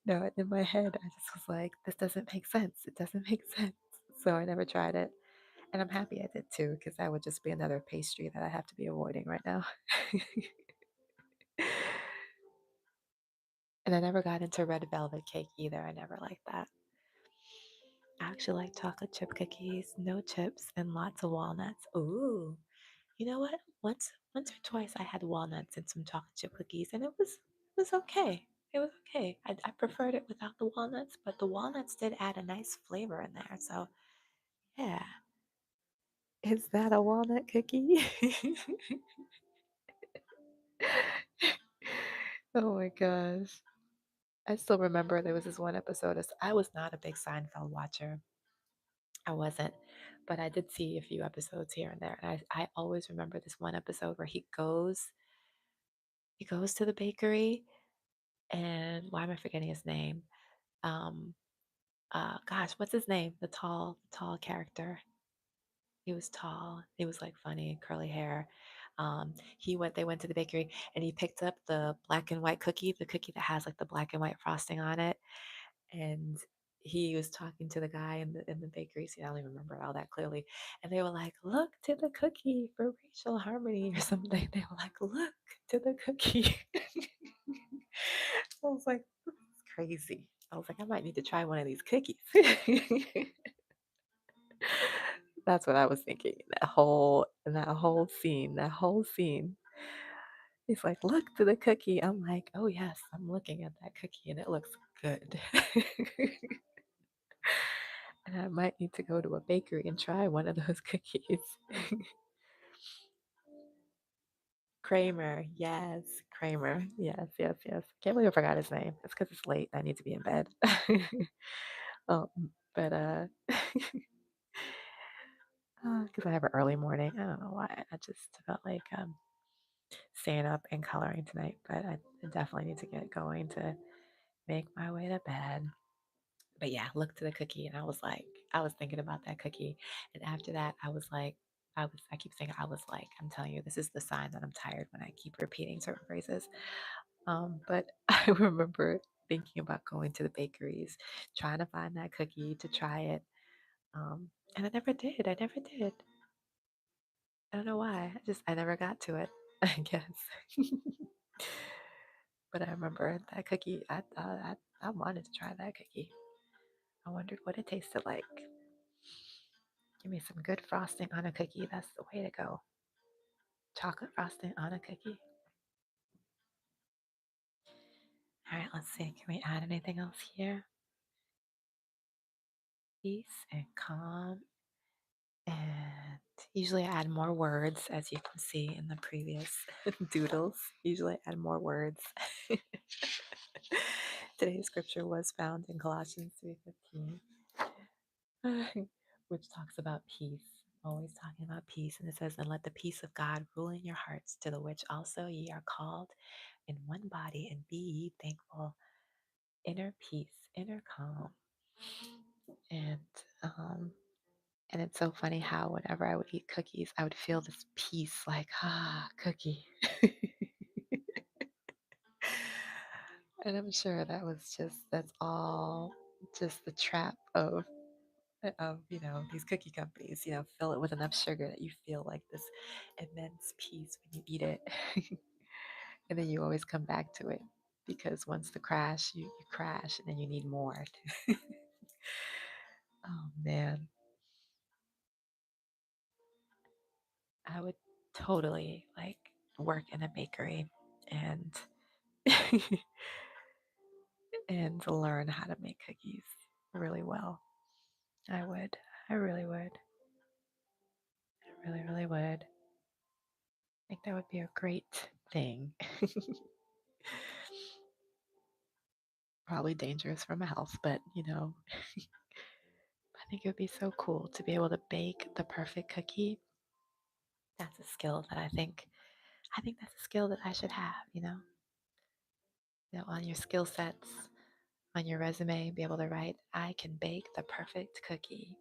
No, in my head, I just was like, this doesn't make sense. It doesn't make sense. So I never tried it. And I'm happy I did too, because that would just be another pastry that I have to be avoiding right now. And I never got into red velvet cake either. I never liked that. I actually like chocolate chip cookies, no chips, and lots of walnuts. Ooh, you know what? Once or twice I had walnuts and some chocolate chip cookies, and it was okay. It was okay. I preferred it without the walnuts, but the walnuts did add a nice flavor in there. So yeah, is that a walnut cookie? Oh my gosh. I still remember there was this one episode. I was not a big Seinfeld watcher. I wasn't, but I did see a few episodes here and there. And I always remember this one episode where he goes to the bakery, and why am I forgetting his name? Um, gosh, what's his name? The tall character. He was tall. He was like funny, curly hair. They went to the bakery and he picked up the black and white cookie, the cookie that has like the black and white frosting on it. And he was talking to the guy in the bakery. See, I don't even remember it all that clearly. And they were like, "Look to the cookie for racial harmony" or something. They were like, "Look to the cookie." I was like, "This is crazy." I was like, "I might need to try one of these cookies." That's what I was thinking. That whole scene. He's like, "Look to the cookie." I'm like, "Oh yes, I'm looking at that cookie and it looks good." And I might need to go to a bakery and try one of those cookies. Kramer, yes, Kramer, yes, yes, yes. Can't believe I forgot his name. It's because it's late. I need to be in bed. um, but because I have an early morning. I don't know why. I just felt like staying up and coloring tonight. But I definitely need to get going to make my way to bed. But yeah, look to the cookie, and I was thinking about that cookie, and after that, I keep saying, I was like, I'm telling you, this is the sign that I'm tired when I keep repeating certain phrases. But I remember thinking about going to the bakeries, trying to find that cookie to try it, and I never did. I never did. I don't know why. I never got to it. I guess. But I remember that cookie. I wanted to try that cookie. I wondered what it tasted like. Give me some good frosting on a cookie. That's the way to go. Chocolate frosting on a cookie. All right, let's see. Can we add anything else here? Peace and calm. And usually I add more words, as you can see in the previous doodles. Usually I add more words. Today's scripture was found in Colossians 3:15, which talks about peace. Always talking about peace. And it says, "And let the peace of God rule in your hearts, to the which also ye are called in one body, and be ye thankful." Inner peace, inner calm. And um and it's so funny how whenever I would eat cookies, I would feel this peace, like, cookie. And I'm sure that's all just the trap of these cookie companies, fill it with enough sugar that you feel like this immense peace when you eat it. And then you always come back to it because once the crash, you crash and then you need more. Oh man, I would totally like work in a bakery and and to learn how to make cookies really well. I would. I really would. I really, really would. I think that would be a great thing. Probably dangerous for my health, but I think it would be so cool to be able to bake the perfect cookie. That's a skill that I think that's a skill that I should have, on your skill sets, on your resume, be able to write, I can bake the perfect cookie.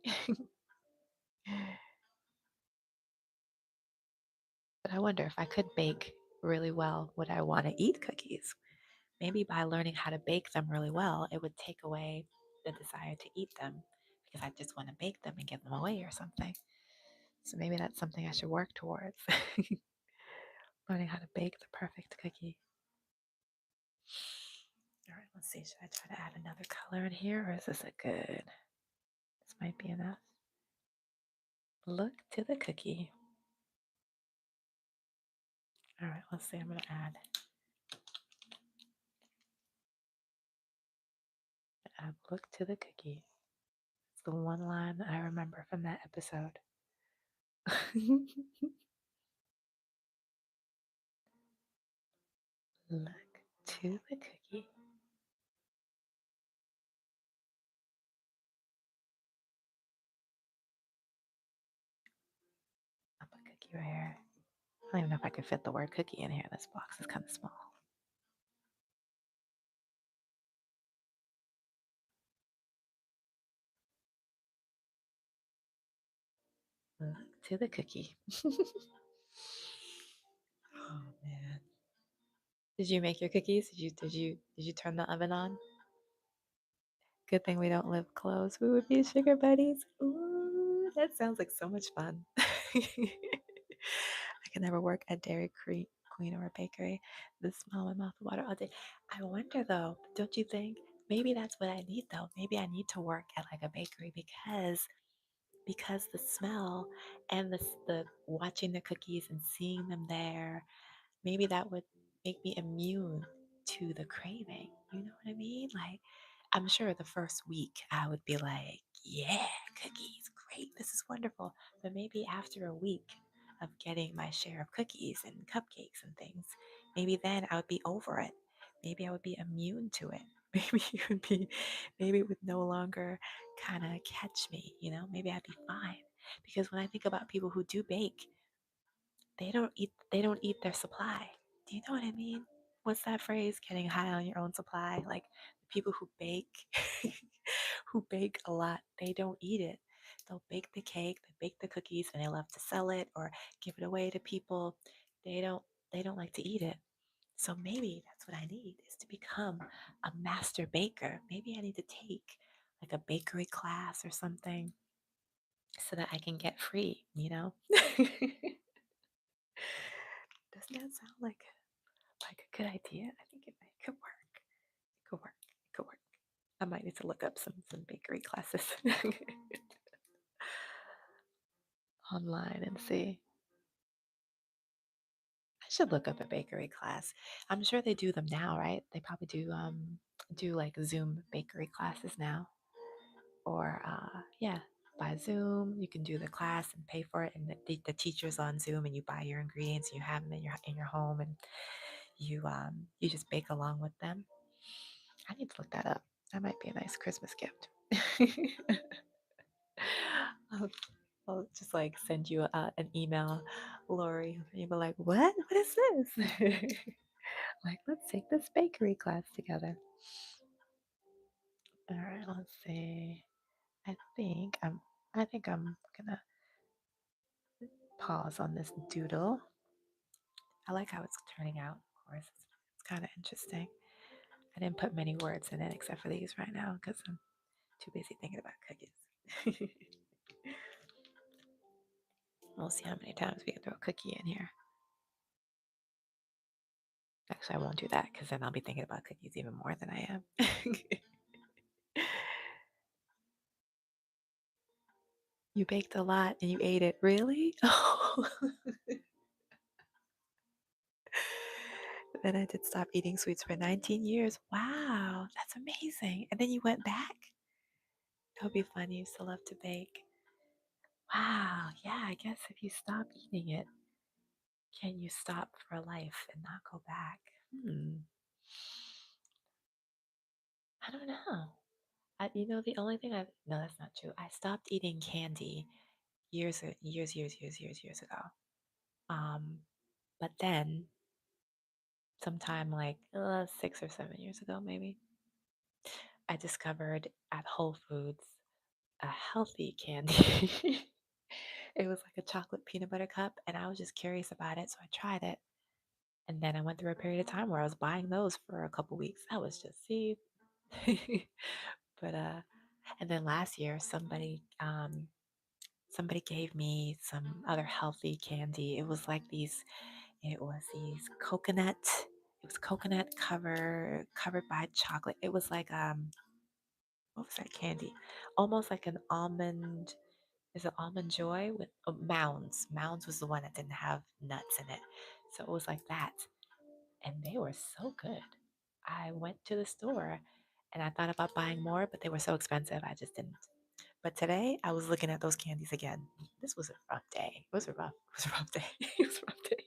But I wonder if I could bake really well, would I want to eat cookies? Maybe by learning how to bake them really well, it would take away the desire to eat them because I just want to bake them and give them away or something. So maybe that's something I should work towards. Learning how to bake the perfect cookie. All right, let's see. Should I try to add another color in here or is this a good? This might be enough. Look to the cookie. All right, let's see. I'm going to add look to the cookie. It's the one line that I remember from that episode. Look to the cookie. I'll put cookie right here. I don't even know if I could fit the word cookie in here. This box is kind of small. Look to the cookie. Oh man. Did you make your cookies? Did you turn the oven on? Good thing we don't live close. We would be sugar buddies. Ooh, that sounds like so much fun. I can never work at Dairy Queen or a bakery. The smell my mouth water all day. I wonder though, don't you think? Maybe that's what I need though. Maybe I need to work at like a bakery because the smell and the watching the cookies and seeing them there, maybe that would make me immune to the craving. You know what I mean? Like, I'm sure the first week I would be like, yeah, cookies, great, this is wonderful. But maybe after a week of getting my share of cookies and cupcakes and things, maybe then I would be over it. Maybe I would be immune to it. Maybe it would no longer kind of catch me, maybe I'd be fine. Because when I think about people who do bake, they don't eat their supply. Do you know what I mean? What's that phrase? Getting high on your own supply. Like the people who bake who bake a lot, they don't eat it. They'll bake the cake, they bake the cookies, and they love to sell it or give it away to people. They don't they don't like to eat it. So maybe that's what I need is to become a master baker. Maybe I need to take like a bakery class or something so that I can get free. Doesn't that sound like a good idea? I think it could work. It could work. It could work. I might need to look up some bakery classes online and see. I should look up a bakery class. I'm sure they do them now, right? They probably do like Zoom bakery classes now. Or yeah, by Zoom, you can do the class and pay for it, and the teacher's on Zoom, and you buy your ingredients, and you have them in your home, and you just bake along with them. I need to look that up. That might be a nice Christmas gift. I'll, I'll just like send you an email, Lori. You'll be like, "What? What is this?" Like, let's take this bakery class together. All right, let's see. I think I'm. I think I'm gonna pause on this doodle. I like how it's turning out. Of course, it's kind of interesting. I didn't put many words in it except for these right now because I'm too busy thinking about cookies. We'll see how many times we can throw a cookie in here. Actually, I won't do that because then I'll be thinking about cookies even more than I am. You baked a lot and you ate it. Really? Oh, And I did stop eating sweets for 19 years. Wow, that's amazing. And then you went back? That would be fun. You used to love to bake. Wow, yeah, I guess if you stop eating it, can you stop for life and not go back? I don't know. The only thing no, that's not true. I stopped eating candy years ago. Um, but then sometime like 6 or 7 years ago, maybe, I discovered at Whole Foods a healthy candy. It was like a chocolate peanut butter cup, and I was just curious about it, so I tried it. And then I went through a period of time where I was buying those for a couple weeks. I was just see, but and then last year somebody gave me some other healthy candy. It was these coconut. It was coconut covered by chocolate. It was like what was that candy? Almost like an almond. Is it almond joy with mounds? Mounds was the one that didn't have nuts in it, so it was like that, and they were so good. I went to the store, and I thought about buying more, but they were so expensive. I just didn't. But today I was looking at those candies again. This was a rough day. It was a rough day. It was a rough day.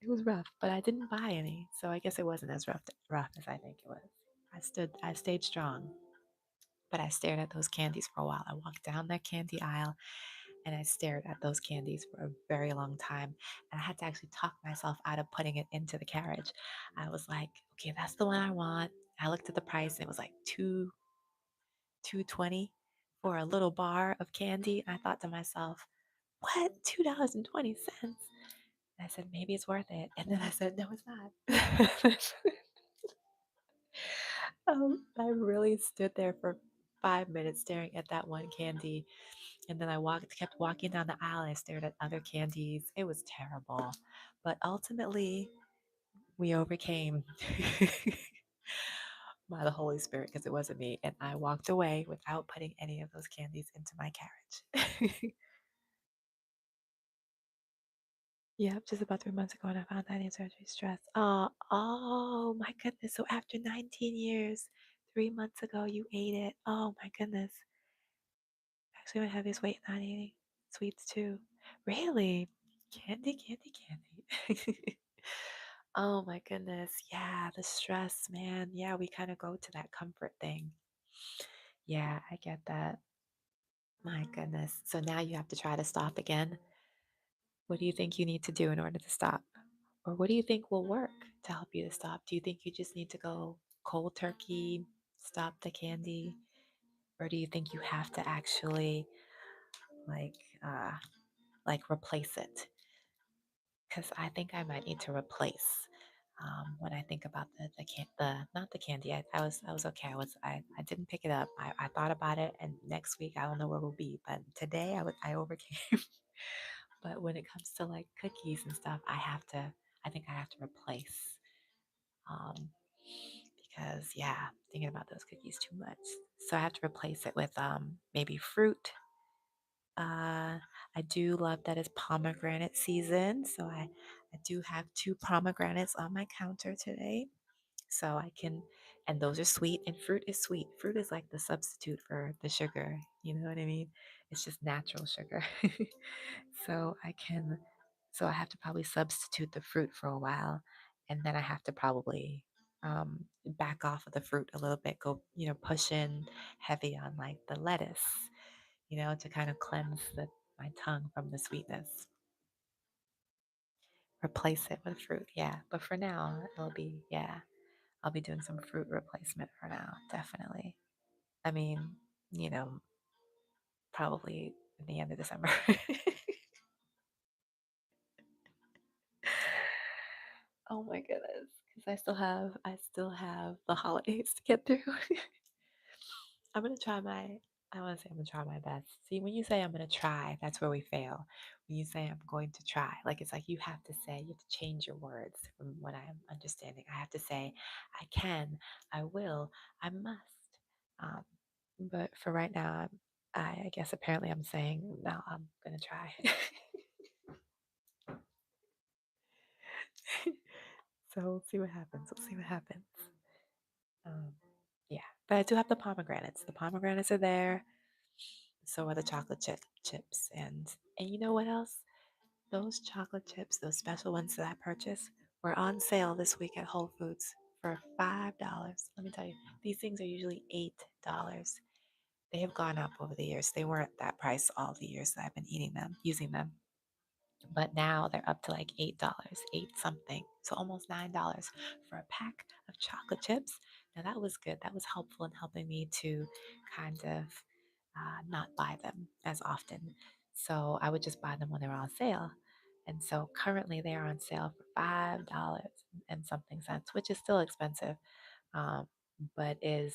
It was rough, but I didn't buy any, so I guess it wasn't as rough as I think it was. I stayed strong, but I stared at those candies for a while. I walked down that candy aisle and I stared at those candies for a very long time. And I had to actually talk myself out of putting it into the carriage. I was like, okay, that's the one I want. I looked at the price and it was like 220 for a little bar of candy. And I thought to myself, what? $2.20? I said, maybe it's worth it. And then I said, no, it's not. I really stood there for 5 minutes staring at that one candy. And then kept walking down the aisle. I stared at other candies. It was terrible. But ultimately, we overcame by the Holy Spirit because it wasn't me. And I walked away without putting any of those candies into my carriage. Yep, just about 3 months ago, and I found that surgery stress. Oh my goodness. So after 19 years, 3 months ago, you ate it. Oh my goodness. Actually, my heaviest weight not eating sweets too. Really? Candy, candy, candy. Oh my goodness. Yeah, the stress, man. Yeah, we kind of go to that comfort thing. Yeah, I get that. My goodness. So now you have to try to stop again. What do you think you need to do in order to stop? Or what do you think will work to help you to stop? Do you think you just need to go cold turkey, stop the candy? Or do you think you have to actually like uh replace it? Because I think I might need to replace. When I think about the not the candy, I was okay. I didn't pick it up. I thought about it, and next week I don't know where we'll be. But today I overcame. But when it comes to like cookies and stuff, I think I have to replace. Um, because yeah, thinking about those cookies too much. So I have to replace it with maybe fruit. I do love that it's pomegranate season, so I do have two pomegranates on my counter today. So I can, and those are sweet, and fruit is sweet. Fruit is like the substitute for the sugar. You know what I mean? It's just natural sugar. so I can, so I have to probably substitute the fruit for a while, and then I have to probably back off of the fruit a little bit. Go, push in heavy on like the lettuce, to kind of cleanse my tongue from the sweetness. Replace it with fruit, yeah. But for now, yeah, I'll be doing some fruit replacement for now, definitely. I mean, you know, probably in the end of December. Oh my goodness, because I still have the holidays to get through. I'm gonna try my. I want to say I'm gonna try my best. See, when you say I'm gonna try, that's where we fail. When you say I'm going to try, like it's like you have to change your words from what I'm understanding. I have to say, I can, I will, I must. Um, but for right now, I guess apparently I'm saying no. I'm gonna try. So we'll see what happens. We'll see what happens. Um, yeah, but I do have the pomegranates. The pomegranates are there. So are the chips, and you know what else? Those chocolate chips, those special ones that I purchased, were on sale this week at Whole Foods for $5. Let me tell you, these things are usually $8. They have gone up over the years. They weren't that price all the years that I've been using them. But now they're up to like $8, eight something. So almost $9 for a pack of chocolate chips. Now that was good. That was helpful in helping me to kind of not buy them as often. So I would just buy them when they were on sale. And so currently they are on sale for $5 and something cents, which is still expensive, um, but is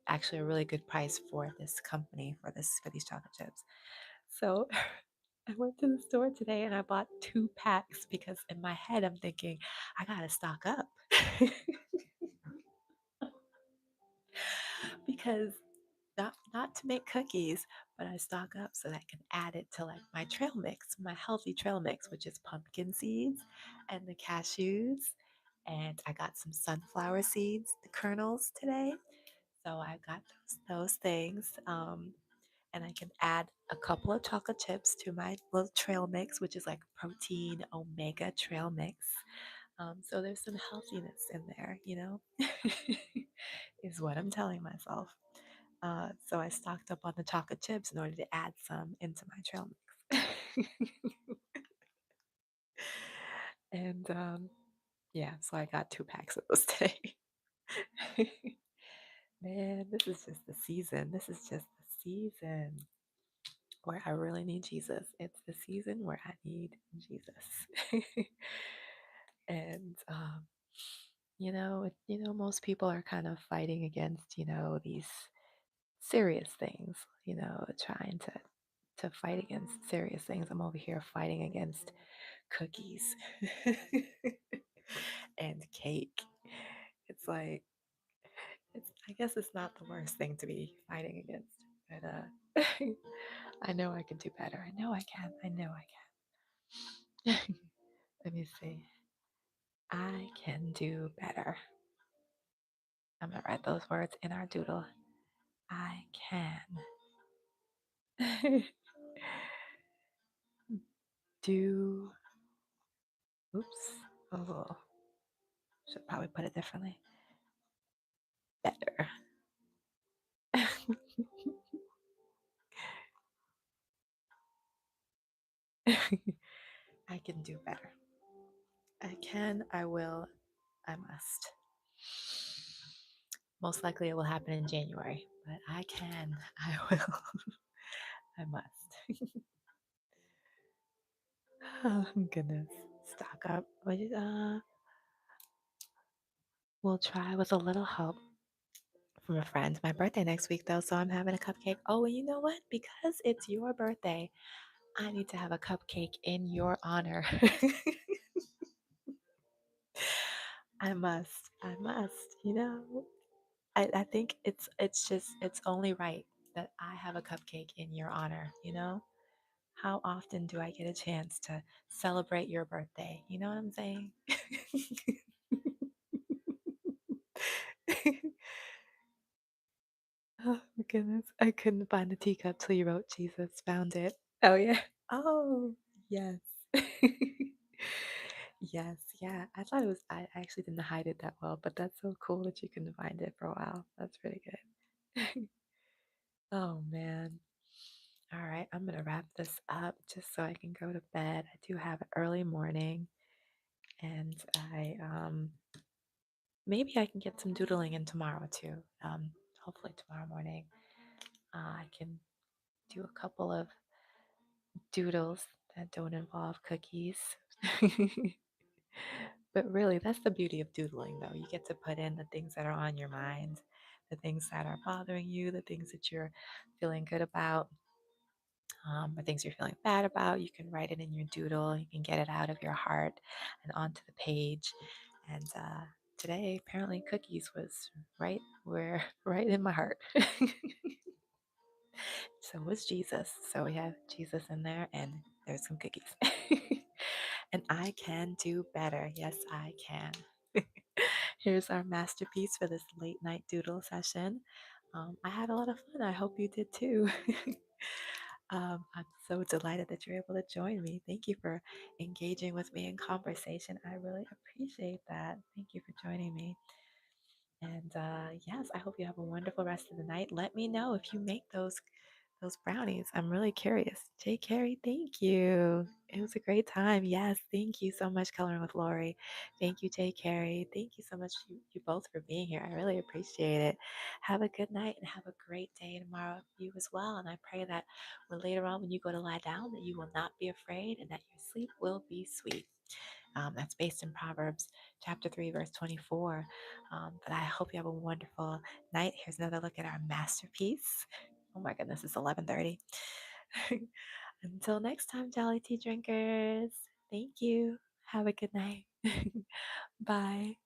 actually a really good price for this company for these chocolate chips. So I went to the store today and I bought 2 packs because in my head I'm thinking I gotta stock up because not to make cookies, but I stock up so that I can add it to like my trail mix, my healthy trail mix, which is pumpkin seeds and the cashews. And I got some sunflower seeds, the kernels today. So I got those things. And I can add a couple of chocolate chips to my little trail mix, which is like protein omega trail mix. So there's some healthiness in there, is what I'm telling myself. So I stocked up on the chocolate chips in order to add some into my trail mix. And yeah, so I got 2 packs of those today. Man, this is just the season. This is just the season where I really need Jesus. It's the season where I need Jesus. And most people are kind of fighting against, these serious things, trying to fight against serious things. I'm over here fighting against cookies and cake. It's like I guess it's not the worst thing to be fighting against, but I know I can do better. I know I can. I know I can. Let me see. I can do better. I'm gonna write those words in our doodle. I can do. Oops. Oh, should probably put it differently. Better. I can do better. I can, I will, I must. Most likely it will happen in January, but I can, I will, I must. Oh, goodness. Stock up. We'll try with a little help from a friend. My birthday next week, though, so I'm having a cupcake. Oh, and you know what? Because it's your birthday, I need to have a cupcake in your honor. I must. I must. I think it's only right that I have a cupcake in your honor. How often do I get a chance to celebrate your birthday? You know what I'm saying? Oh my goodness. I couldn't find the teacup till you wrote Jesus. Found it. Oh yeah. Oh yes. Yes, yeah. I actually didn't hide it that well, but that's so cool that you couldn't find it for a while. That's pretty good. Oh man. All right, I'm gonna wrap this up just so I can go to bed. I do have an early morning, and I maybe I can get some doodling in tomorrow too. Hopefully tomorrow morning, I can do a couple of doodles that don't involve cookies. But really, that's the beauty of doodling, though. You get to put in the things that are on your mind, the things that are bothering you, the things that you're feeling good about, or things you're feeling bad about. You can write it in your doodle. You can get it out of your heart and onto the page. And today, apparently, cookies was right where, right in my heart. So was Jesus. So we have Jesus in there, and there's some cookies. And I can do better. Yes, I can. Here's our masterpiece for this late night doodle session. I had a lot of fun. I hope you did too. I'm so delighted that you're able to join me. Thank you for engaging with me in conversation. I really appreciate that. Thank you for joining me. And yes, I hope you have a wonderful rest of the night. Let me know if you make those brownies. I'm really curious. Jay Carey, thank you. It was a great time. Yes, thank you so much, Coloring with Lori. Thank you, Jay Carey. Thank you so much, you both, for being here. I really appreciate it. Have a good night and have a great day tomorrow, you as well. And I pray that later on, when you go to lie down, that you will not be afraid and that your sleep will be sweet. That's based in Proverbs chapter 3, verse 24. But I hope you have a wonderful night. Here's another look at our masterpiece. Oh my goodness, it's 11:30. Until next time, Jolly Tea drinkers. Thank you. Have a good night. Bye.